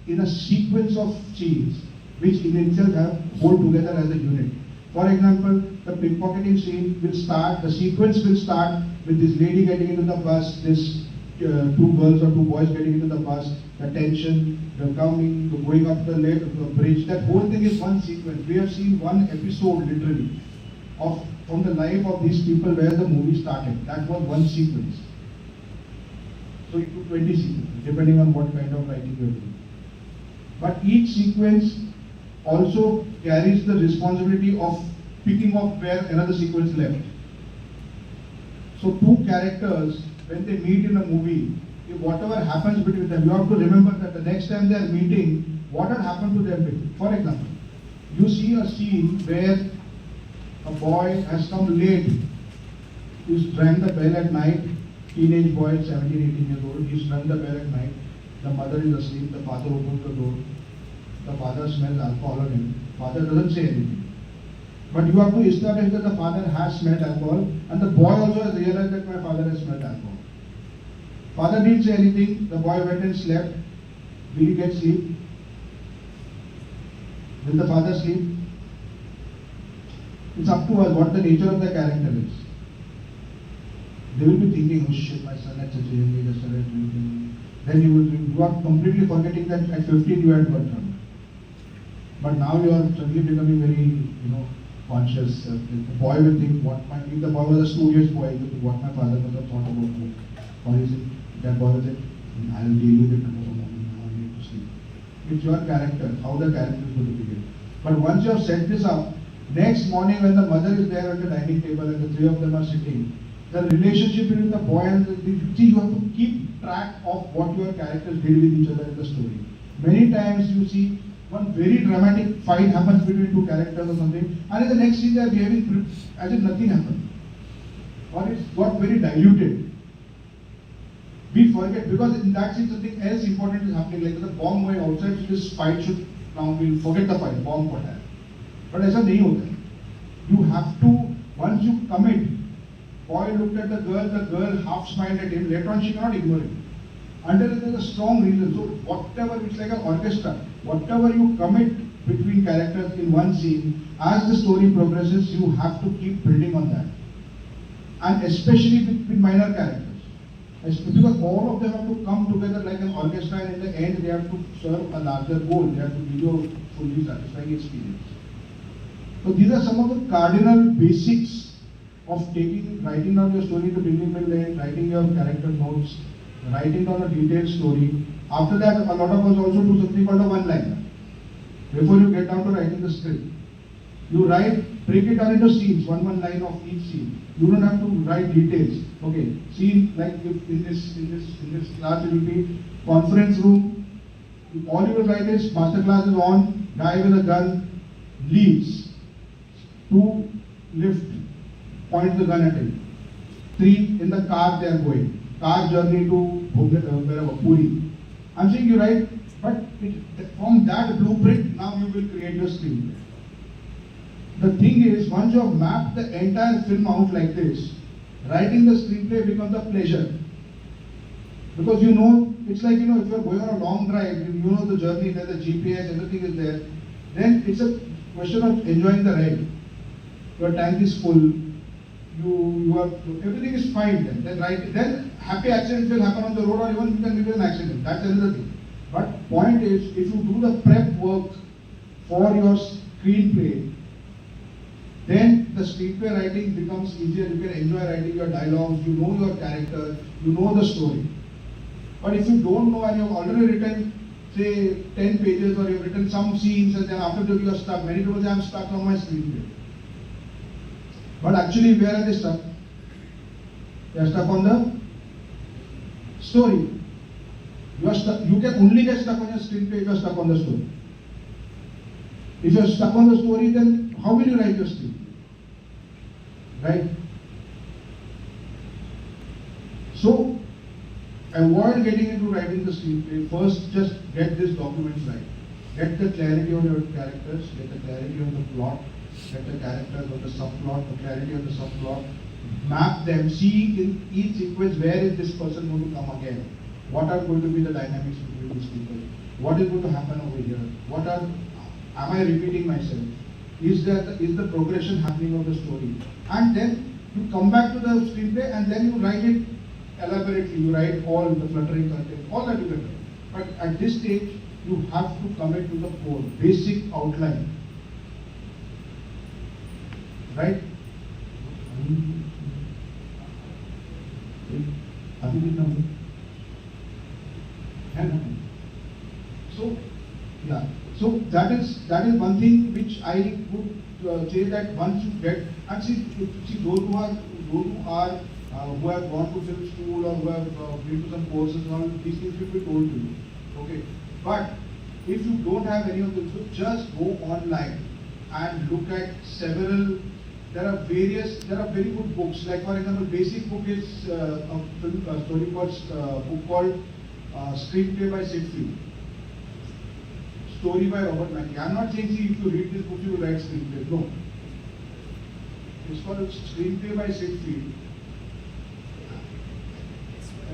in a sequence of scenes, which in itself have hold together as a unit. For example, the pickpocketing scene will start, the sequence will start with this lady getting into the bus, this two girls or two boys getting into the bus, the tension, the coming, the going up the bridge. That whole thing is one sequence. We have seen one episode literally from the life of these people where the movie started. That was one sequence. So it took 20 sequences, depending on what kind of writing you are doing. But each sequence also carries the responsibility of picking up where another sequence left. So two characters, when they meet in a movie, if whatever happens between them, you have to remember that the next time they are meeting, what had happened to them before. For example, you see a scene where a boy has come late, he's rang the bell at night, teenage boy, 17, 18 years old, he's rang the bell at night, the mother is asleep, the father opens the door, the father smells alcohol on him, father doesn't say anything. But you have to establish that the father has smelled alcohol, and the boy also has realized that my father has smelled alcohol. Father didn't say anything, the boy went and slept. Will he get sleep? Will the father sleep? It's up to us what the nature of the character is. They will be thinking, oh shit, my son had such a young age, started drinking. Then you are completely forgetting that at 15 you had got drunk. But now you are suddenly becoming very, conscious. The boy will think, if the boy was a studious boy, he will think, what my father must have thought about me. Or is it, that boy will say, I'll deal with it tomorrow morning, now I need to sleep. It's your character, how the character is going to begin. But once you have set this up, next morning when the mother is there at the dining table and the three of them are sitting, the relationship between the boy and you have to keep track of what your characters did with each other in the story. Many times you see one very dramatic fight happens between two characters or something, and in the next scene they are behaving as if nothing happened. Or it's got very diluted. We forget, because in that scene something else important is happening, like the bomb going outside, so this fight should, now we'll forget the fight, bomb for that. But ऐसा नहीं होता है. You have to, once you commit, boy looked at the girl half smiled at him, later on she cannot ignore him. Until there is a strong reason. So whatever, it's like an orchestra, whatever you commit between characters in one scene, as the story progresses, you have to keep building on that. And especially with minor characters. Because all of them have to come together like an orchestra, and in the end they have to serve a larger goal. They have to give you a fully satisfying experience. So these are some of the cardinal basics of writing down your story to beginning, middle, end, writing your character notes, writing down a detailed story. After that, a lot of us also do something called a one-liner. Before you get down to writing the script, you break it down into scenes, one line of each scene. You don't have to write details. Okay, scene like if in this class it will be conference room. All you will write is master class is on, guy with a gun leaves. 2, lift, points the gun at him. 3, in the car they are going. Car journey to wherever, Puri. I'm saying you write, but from that blueprint, now you will create your screenplay. The thing is, once you have mapped the entire film out like this, writing the screenplay becomes a pleasure. Because it's like, if you are going on a long drive, you know the journey, there's the GPS, everything is there. Then it's a question of enjoying the ride. Your tank is full, everything is fine then happy accidents will happen on the road, or even you can meet with an accident. That's another thing. But point is, if you do the prep work for your screenplay, then the screenplay writing becomes easier. You can enjoy writing your dialogues, you know your character, you know the story. But if you don't know and you have already written, say, 10 pages, or you've written some scenes, and then after that you are stuck. Many people say, I'm stuck on my screenplay. But actually, where are they stuck? They are stuck on the story. You can only get stuck on your screenplay if you are stuck on the story. If you are stuck on the story, then how will you write your screenplay? Right? So, avoid getting into writing the screenplay. First, just get these documents right. Get the clarity on your characters, get the clarity on the plot, get the characters or the subplot, the clarity of the subplot, map them, see in each sequence where is this person going to come again, what are going to be the dynamics between these people, what is going to happen over here, am I repeating myself, is the progression happening of the story, and then you come back to the screenplay and then you write it elaborately, you write all the fluttering content, all that you can write. But at this stage, you have to commit to the core, basic outline. Right? So, yeah. So that is one thing which I would say that once you get, and see those who have gone to film school or who have been to some courses and all, these things will be told to you. Okay. But if you don't have any of them, so just go online and look at several. There are very good books. Like for example, basic book is a story book called Screenplay by Sid. Story by Robert Mackey. I'm not saying, see, if you read this book, you will write screenplay. No. It's called Screenplay by Sid Field.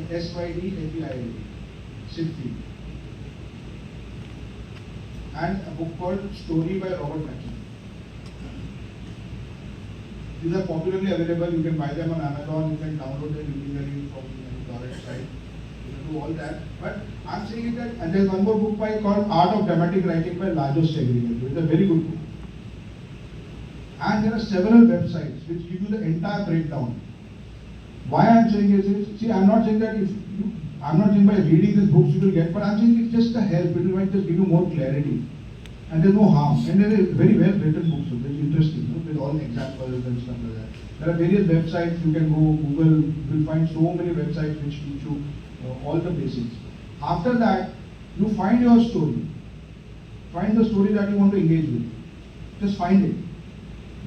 Sydfield. Sid Field. And a book called Story by Robert Mackey. These are popularly available. You can buy them on Amazon. You can download them illegally from any torrent site. You can do all that. But I'm saying that, and there's one more book called Art of Dramatic Writing by Lajos Segregate. It's a very good book. And there are several websites which give you the entire breakdown. Why I'm saying is, see, I'm not saying that I'm not saying by reading these books you will get, but I'm saying it's just a help. It might just give you more clarity. And there's no harm. And there are very well written books, which is interesting, with all examples and stuff like that. There are various websites, you can go Google, you will find so many websites which teach you all the basics. After that, you find your story. Find the story that you want to engage with. Just find it.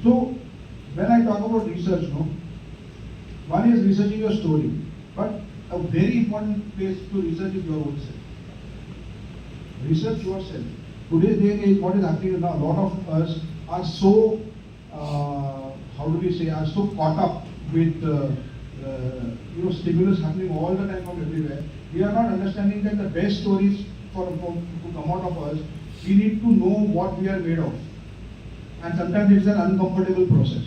So, when I talk about research, one is researching your story. But a very important place to research is your own self. Research yourself. Today's day and age, what is happening now, a lot of us are so, are so caught up with stimulus happening all the time from everywhere. We are not understanding that the best stories to come out of us, we need to know what we are made of. And sometimes it's an uncomfortable process.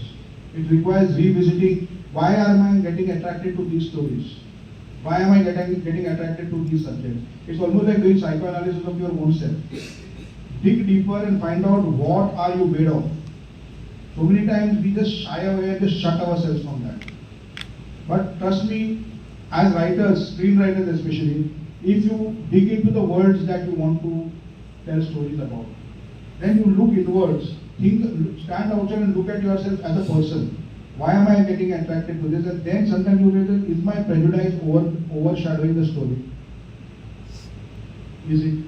It requires revisiting, why am I getting attracted to these stories? Why am I getting attracted to these subjects? It's almost like doing psychoanalysis of your own self. Dig deeper and find out what are you made of. So many times we just shy away and just shut ourselves from that. But trust me, as writers, screenwriters especially, if you dig into the words that you want to tell stories about, then you look inwards, stand outside and look at yourself as a person. Why am I getting attracted to this? And then sometimes you realize, is my prejudice overshadowing the story? Is it?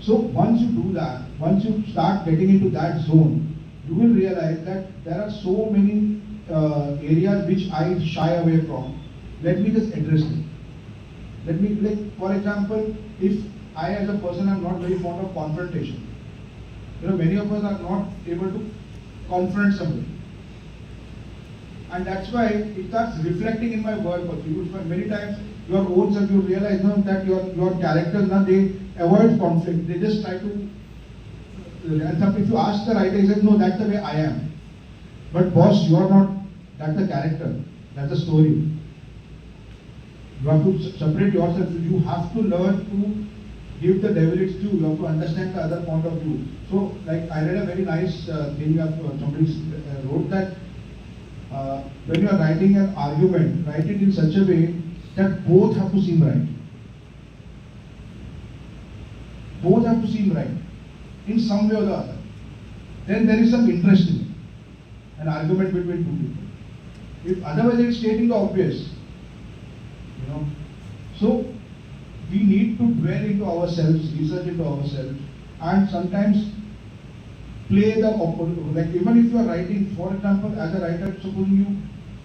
So once you do that, once you start getting into that zone, you will realize that there are so many areas which I shy away from. Let me just address them. Let me, like, for example, if I as a person am not very fond of confrontation. Many of us are not able to confront somebody. And that's why it starts reflecting in my work also. You find many times your own self, you realize that your characters, they avoid conflict. They just try to, and if you ask the writer, he says, no, that's the way I am. But boss, you are not, that's the character, that's the story. You have to separate yourself. You have to learn to give the devil its due. You have to understand the other point of view. So, like, I read a very nice thing, somebody wrote that when you are writing an argument, write it in such a way that both have to seem right. Both have to seem right in some way or the other. Then there is some interest in it, an argument between two people. If otherwise it's stating the obvious, So we need to dwell into ourselves, research into ourselves, and sometimes play the opposite. Like even if you are writing, for example, as a writer, supposing you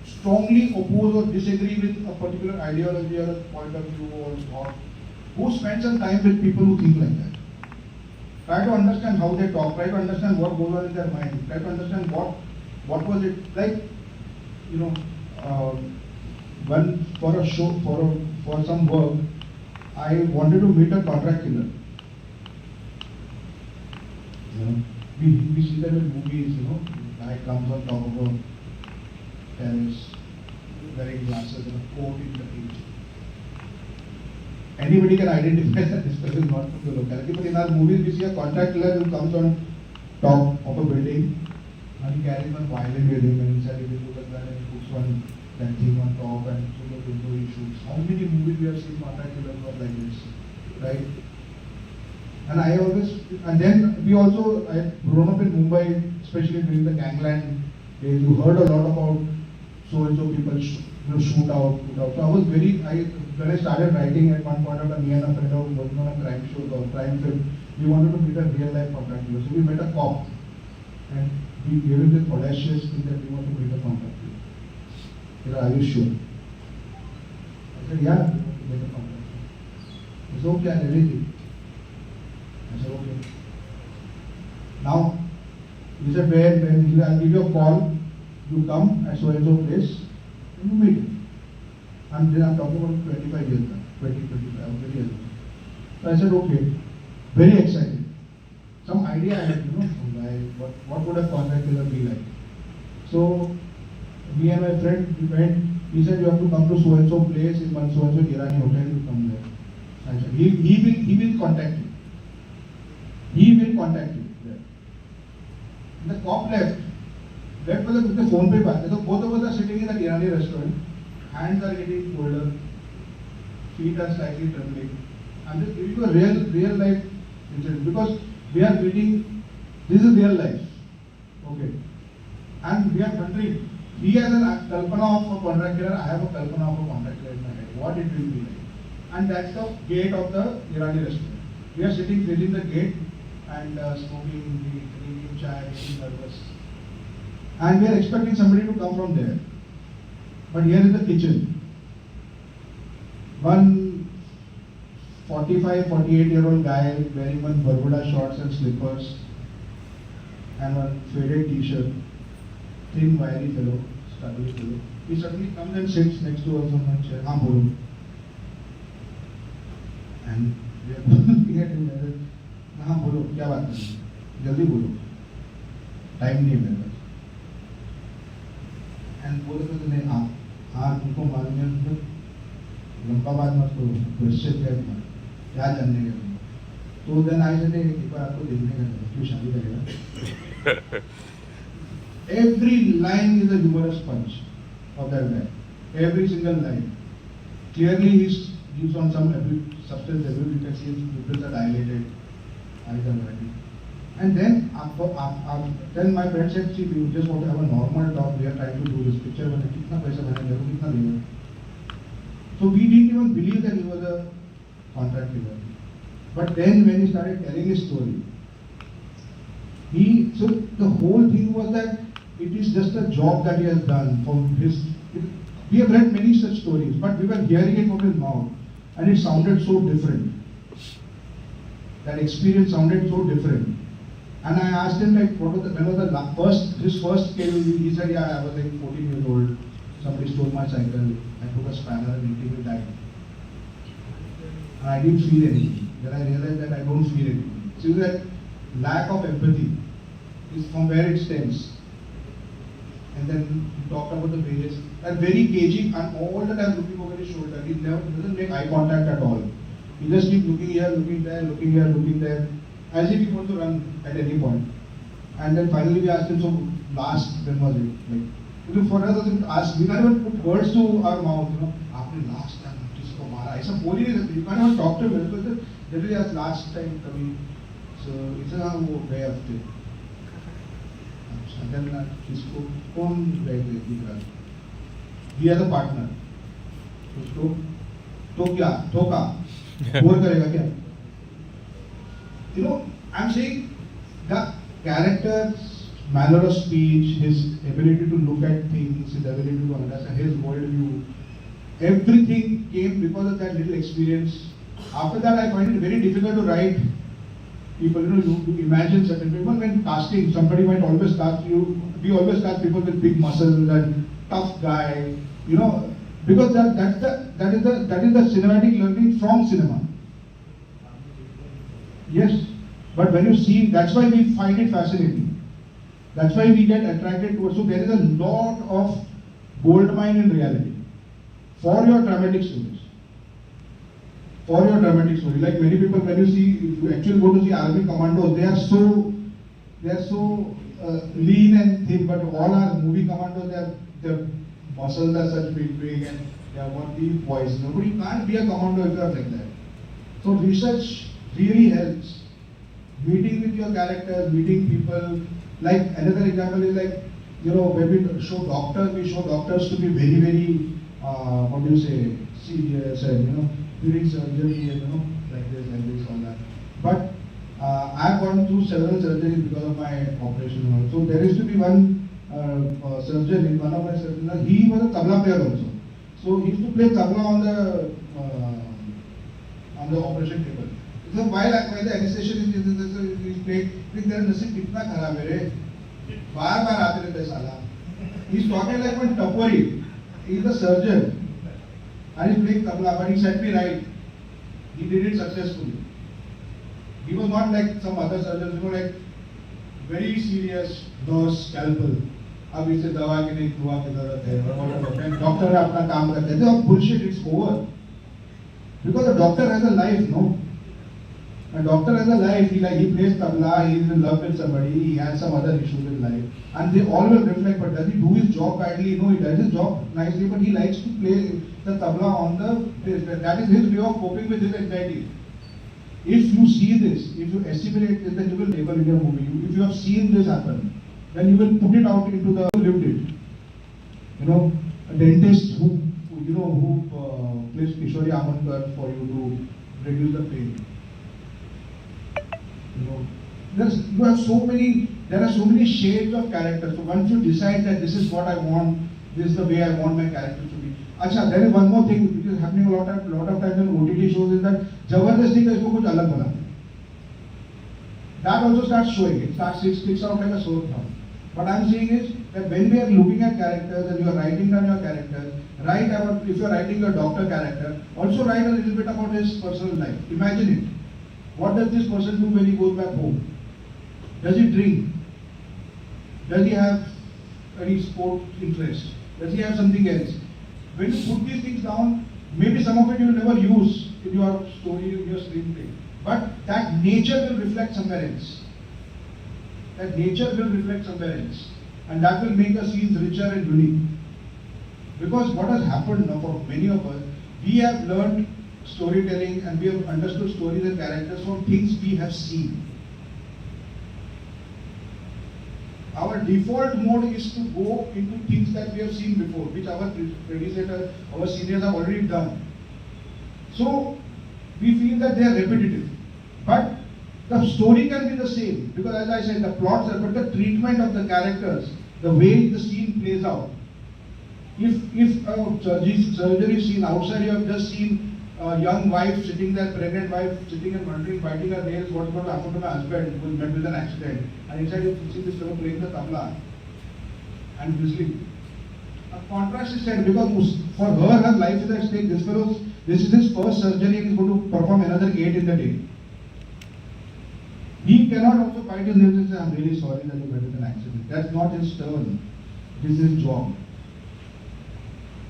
strongly oppose or disagree with a particular ideology or a point of view or thought, go spend some time with people who think like that. Try to understand how they talk. Try to understand what goes on in their mind. Try to understand what was it like. You know, when for a show for some work, I wanted to meet a contract killer. You know, we see that in movies. You know, guy comes on top of a terrace, wearing glasses and a coat in the beach. Anybody can identify that this person is not from the locality, but in our movies we see a contract killer who comes on top of a building and he carries one violin with him and inside he puts a gun and he puts one that thing on top and through the window he shoots. How many movies we have seen contract killers were like this, right? And I always, and then we also, I had grown up in Mumbai, especially during the gangland days. You heard a lot about so and so people shoot out. So I was when I started writing at one point of time, me and a friend were working on a crime show or crime film. We wanted to meet a real life contract killer. So we met a cop and we gave him this audacious thing that we want to meet a contract killer. He said, "Are you sure?" I said, "Yeah, we want to meet a contract killer." He said, "Okay, I'm ready." I said, "Okay." Now, he said, when he said, "I'll give you a call. You come at so and so place and you meet him." And then I'm talking about 25 years back, 25, I'm very young. So I said, "Okay." Very excited. Some idea I had, what would a contract killer be like. So me and my friend, we went. He said, "You have to come to so and so place in one so and so Irani hotel. You come there." I said, he will contact you. He will contact you there. And the cop left with the phone pay back. So both of us are sitting in that Irani restaurant. Hands are getting colder. Feet are slightly trembling. I'm just giving you a real life incident because we are meeting. This is real life. Okay. And we are wondering. He has a kalpana of a contract killer. I have a kalpana of a contract killer in my head. What it will be like. And that's the gate of the Irani restaurant. We are sitting facing the gate and smoking, drinking chai, getting nervous. And we are expecting somebody to come from there. But here is the kitchen. One 45, 48-year-old guy wearing one Bermuda shorts and slippers and one faded t-shirt, thin, wiry fellow, stubbly fellow. He suddenly comes and sits next to us on one chair. "Haan, bolo." And we are looking at him and said, "हाँ बोलो, क्या बात है? जल्दी बोलो, time नहीं है मेरे पास." And बोले तो नहीं, हाँ तुमको मालूम है, तुम लंबा बात मत करो, क्वेश्चन क्या जानने का तुम? तो then I said, एक बार आपको देखने का है, क्यों शादी करेगा? Every line is a humorous punch of that guy. Every single line. Clearly he's on some substance abuse. You can see his pupils are dilated. And then then my friend said, "See, we just want to have a normal talk. We are trying to do this picture. But कितना पैसा बनेगा? कितना देगा?" So we didn't even believe that he was a contract killer. But then when he started telling his story, so the whole thing was that it is just a job that he has done from his. We have read many such stories, but we were hearing it from his mouth, and it sounded so different. That experience sounded so different. And I asked him like, when was his first case? He said, "Yeah, I was like 14 years old. Somebody stole my cycle. I took a spanner and hit him with that." And I didn't feel anything. Then I realized that I don't feel anything. So that lack of empathy is from where it stems. And then he talked about the various, and very cagey and all the time looking over his shoulder. He doesn't make eye contact at all. He just keeps looking here, looking there, looking here, looking there, as if he wants to run at any point. And then finally we asked him, "So last, when was it?" Like, for us, we can't even put words to our mouth, "After last time, jisko mara." It's a holy, you can't even talk to him. So then we asked, "Last time, kabhi." So he said, "हाँ वो गए हफ्ते." And then जिसको कौन गए थे दिख रहा? We are the partner. उसको तो क्या ठोका? बोर करेगा क्या? I'm saying the character's manner of speech, his ability to look at things, his ability to understand his worldview, everything came because of that little experience. After that, I find it very difficult to write people, you imagine certain people. When casting, somebody might always cast you, we always cast people with big muscles and tough guy, because that is the cinematic learning from cinema. Yes, but when you see, that's why we find it fascinating. That's why we get attracted towards. So there is a lot of gold mine in reality for your dramatic stories. For your dramatic story, like many people, when you see, if you actually go to see army commandos, they are so lean and thin. But all our movie commandos, their muscles are such big, and they have got deep voice. Nobody can't be a commando if you are like that. So research really helps. Meeting with your characters, meeting people. Like another example is like, when we show doctors to be very, very, serious, and during surgery, and like this and this, all that. But I have gone through several surgeries because of my operation. So there used to be one surgeon, one of my surgeons, he was a tabla player also. So he used to play tabla on the operation table. So while the anesthesia is playing, their nasib kitna kharab hai re. Baar aate rehte sala. He's talking like one tapori. He's a surgeon. And he's playing tabla, but he set me right. He did it successfully. He was not like some other surgeons, like very serious, nurse, scalpel. अब इसे दवा की नहीं दुआ की जरूरत है. Doctor ने अपना काम करते हैं. So bullshit, it's over. Because the doctor has a life, no? A doctor has a life. He plays tabla. He is in love with somebody. He has some other issues in life, and they all will reflect. But does he do his job badly? No, he does his job nicely. But he likes to play the tabla on the. That is his way of coping with his anxiety. If you see this, if you assimilate this, then you will label in your movie. If you have seen this happen, then you will put it out into the lived it. A dentist who plays Kishori Amankar for you to reduce the pain. There are so many shades of characters. So once you decide that this is what I want, this is the way I want my character to be. Acha, there is one more thing which is happening a lot of times in OTT shows is that जबरदस्ती का इसको कुछ अलग बना. That also starts showing. It sticks out like a sore thumb. What I am saying is that when we are looking at characters and you are writing down your characters, write about, if you are writing a doctor character, also write a little bit about his personal life. Imagine it. What does this person do when he goes back home? Does he drink? Does he have any sport interest? Does he have something else? When you put these things down, maybe some of it you will never use in your story, in your screenplay. But that nature will reflect somewhere else. That nature will reflect somewhere else. And that will make the scenes richer and unique. Because what has happened now for many of us, we have learned storytelling and we have understood stories and characters from things we have seen. Our default mode is to go into things that we have seen before, which our predecessors, our seniors have already done. So we feel that they are repetitive. But the story can be the same, because as I said, the plots are, but the treatment of the characters, the way the scene plays out. If a surgery scene outside, you have just seen a young wife sitting there, pregnant wife sitting and wondering, biting her nails, what's going to happen to my husband who met with an accident. And inside you see this fellow playing the tabla and whistling. A contrast is said because for her life is at stake. This is his first surgery and he's going to perform another 8 in the day. He cannot also bite his nails and say, I'm really sorry that you met with an accident. That's not his turn. It is his job.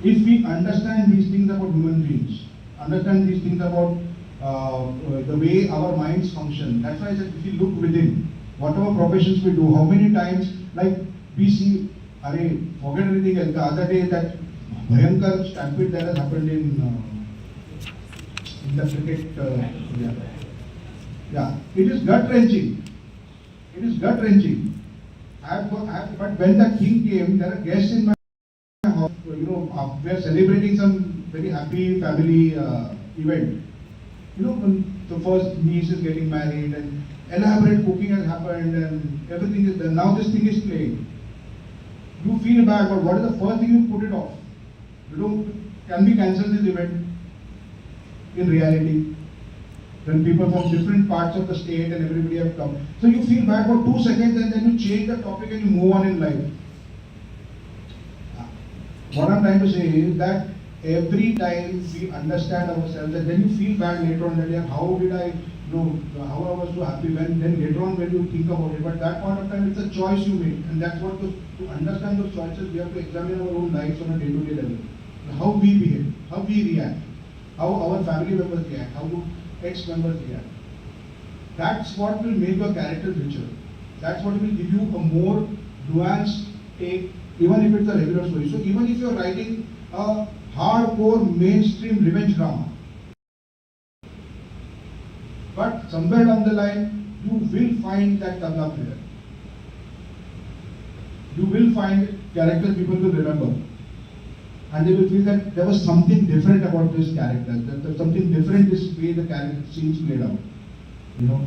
If we understand these things about human beings, understand these things about the way our minds function. That's why I said if you look within, whatever professions we do, how many times, like we see, forget anything else. The other day that Bhayankar stampede that has happened in the cricket, yeah, it is gut wrenching. It is gut wrenching. But when the king came, there are guests in my house. We are celebrating some very happy family event. When the first niece is getting married and elaborate cooking has happened and everything is done. Now this thing is playing. You feel bad, but what is the first thing you put it off? Can we cancel this event? In reality, when people from different parts of the state and everybody have come. So you feel bad for 2 seconds and then you change the topic and you move on in life. What I'm trying to say is that every time we understand ourselves and then you feel bad later on that, yeah, how did I know, how I was so happy when, then later on when you think about it, but that point of time it's a choice you make, and that's what, to understand those choices we have to examine our own lives on a day-to-day level. How we behave, how we react, how our family members react, how do ex-members react. That's what will make your character richer. That's what will give you a more nuanced take, even if it's a regular story. So even if you're writing a hardcore mainstream revenge drama, but somewhere down the line, you will find that tabla player. You will find characters people will remember. And they will feel that there was something different about this character, that there's something different this way the character scenes played out. You know,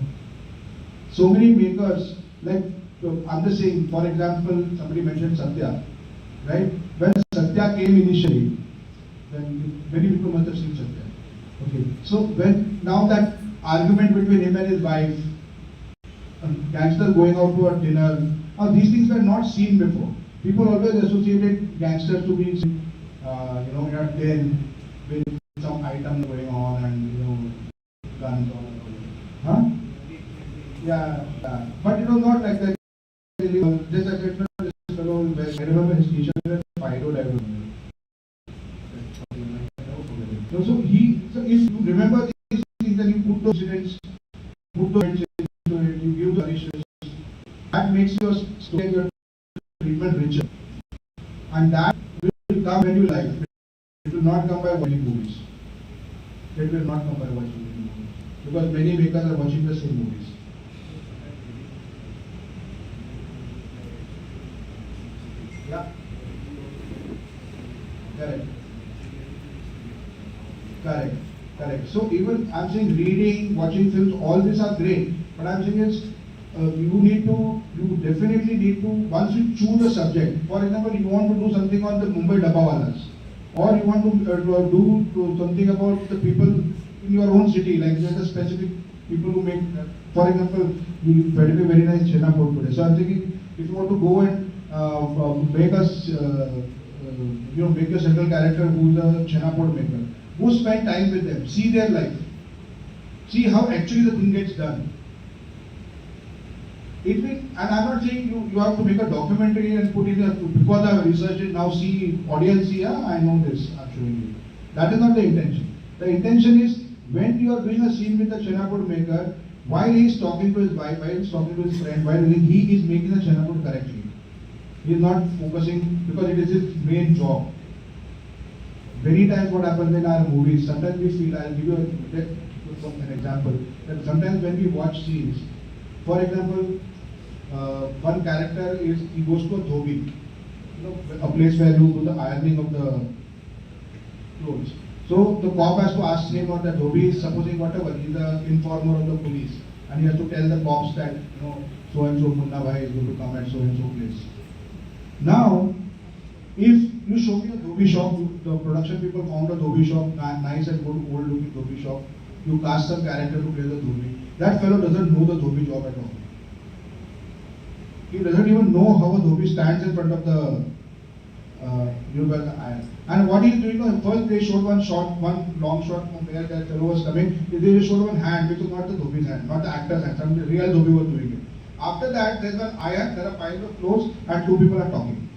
so many makers, like I'm just saying, for example, somebody mentioned Satya, right? When Satya came initially, then many people must have seen Satya. Okay, so when now that argument between him and his wife, a gangster going out to a dinner, now these things were not seen before. People always associated gangsters to be in a den with some item going on and guns on. Huh? Yeah, but it was not like that. This fellow, I remember his teacher was Fido diver. So if you remember these things, then you put those incidents, put those into it, you give the narrations. That makes your story, your treatment richer, and that will come when you like. It will not come by watching movies. It will not come by watching movies. Because many makers are watching the same movies. Yeah. Correct. So even I'm saying reading, watching films, all these are great. But I'm saying is you definitely need to, once you choose a subject, for example, you want to do something on the Mumbai Dabbawalas, or you want to do something about the people in your own city, like there's a specific people who make, for example, you fed me very nice chena pot today. So I'm thinking, if you want to go and make us, make a central character who's a chena pot maker, go spend time with them, see their life, see how actually the thing gets done. It will, and I'm not saying you have to make a documentary and put it because I've researched it, now see, audience see, I know this, I'm showing you. That is not the intention. The intention is, when you are doing a scene with a chenapod maker, while he is talking to his wife, while he is talking to his friend, while he is making the chenapod correctly. He is not focusing, because it is his main job. Many times what happens in our movies, sometimes we feel, I'll give you an example, that sometimes when we watch scenes, for example, one character is, he goes to a dhobi, a place where you do the ironing of the clothes. So the cop has to ask him, or the dhobi is supposing whatever, he's the informer of the police, and he has to tell the cops that, so and so Munna Bhai is going to come at so and so place. Now, if you show me a dhobi shop, the production people found a dhobi shop, nice and good old looking dhobi shop, you cast some character to play the dhobi. That fellow doesn't know the dhobi job at all. He doesn't even know how a dhobi stands in front of the iron. And what he's doing, first they showed one long shot from where that fellow was coming. They showed one hand, which was not the dhobi's hand, not the actor's hand. Some real dhobi was doing it. After that, there's one iron, there are piles of clothes, and two people are talking.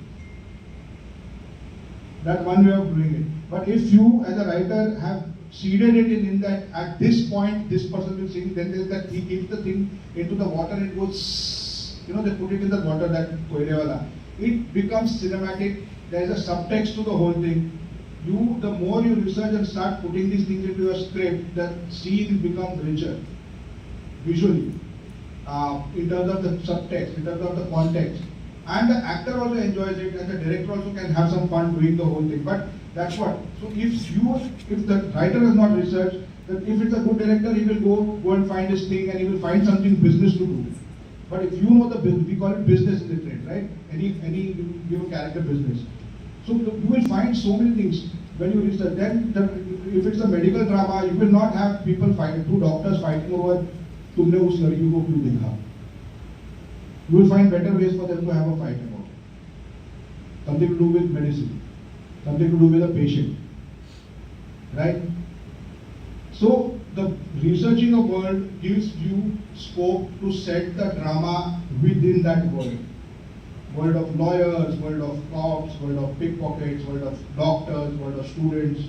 That's one way of doing it. But if you, as a writer, have seeded it in that at this point this person will sing, then there's that he gives the thing into the water and it goes, they put it in the water, that koilewala. It becomes cinematic. There is a subtext to the whole thing. The more you research and start putting these things into your script, the scene becomes richer visually, in terms of the subtext, in terms of the context. And the actor also enjoys it, and the director also can have some fun doing the whole thing. But that's what. So if the writer has not researched, that if it's a good director, he will go and find his thing, and he will find something business to do. But if you know the business, we call it business in the trade, right? Any give a character business. So you will find so many things. when you research, then if it's a medical drama, you will not have people fighting, two doctors fighting over तुमने उस लड़की को क्यों देखा. You will find better ways for them to have a fight about it. Something to do with medicine, something to do with a patient, right? So the researching a world gives you scope to set the drama within that world. World of lawyers, world of cops, world of pickpockets, world of doctors, world of students.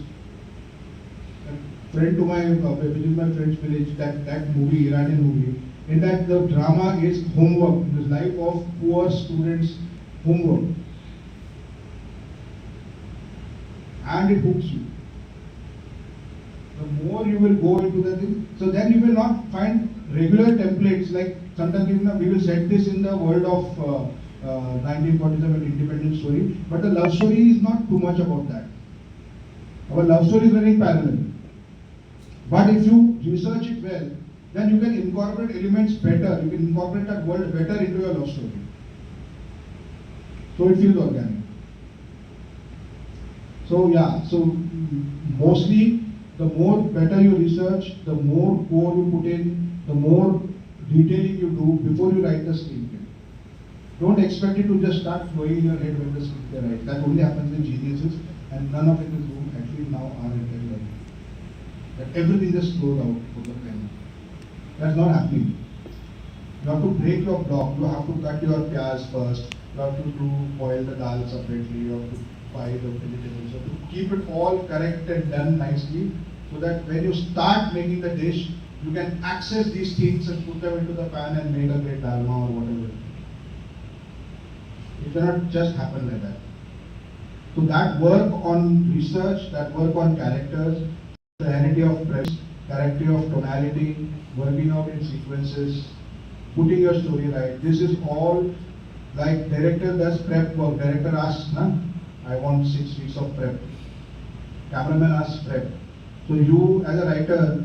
A friend to my, which is my friend's village, that movie, Iranian movie, in that the drama is homework, the life of poor students' homework. And it hooks you. The more you will go into the thing, so then you will not find regular templates like sometimes we will set this in the world of 1947 independence story, but the love story is not too much about that. Our love story is running parallel. But if you research it well, then you can incorporate elements better, you can incorporate that world better into your love story. So it feels organic. So yeah, so mostly the more better you research, the more core you put in, the more detailing you do before you write the screenplay. Don't expect it to just start flowing in your head when the screenplay writes. That only happens in geniuses, and none of it is doing, at least now our entire life. That everything just flows out of the pen. That's not happening. You have to break your block. You have to cut your pyaz first. You have to boil the dal separately. You have to fry the vegetables. You have to keep it all correct and done nicely, so that when you start making the dish, you can access these things and put them into the pan and make a great dalma or whatever. It cannot just happen like that. So that work on research, that work on characters, clarity of premise, clarity of tonality, working out in sequences, putting your story right. This is all like director does prep work. Director asks, I want 6 weeks of prep. Cameraman asks prep. So you as a writer,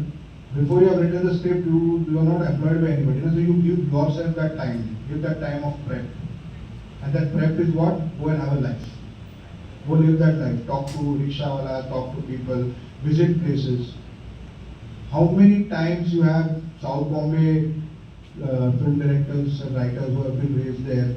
before you have written the script, you are not employed by anybody. So you give yourself that time. Give that time of prep. And that prep is what? Go and have a life. Go live that life. Talk to rickshawalas, talk to people, visit places. How many times you have South Bombay film directors and writers who have been raised there,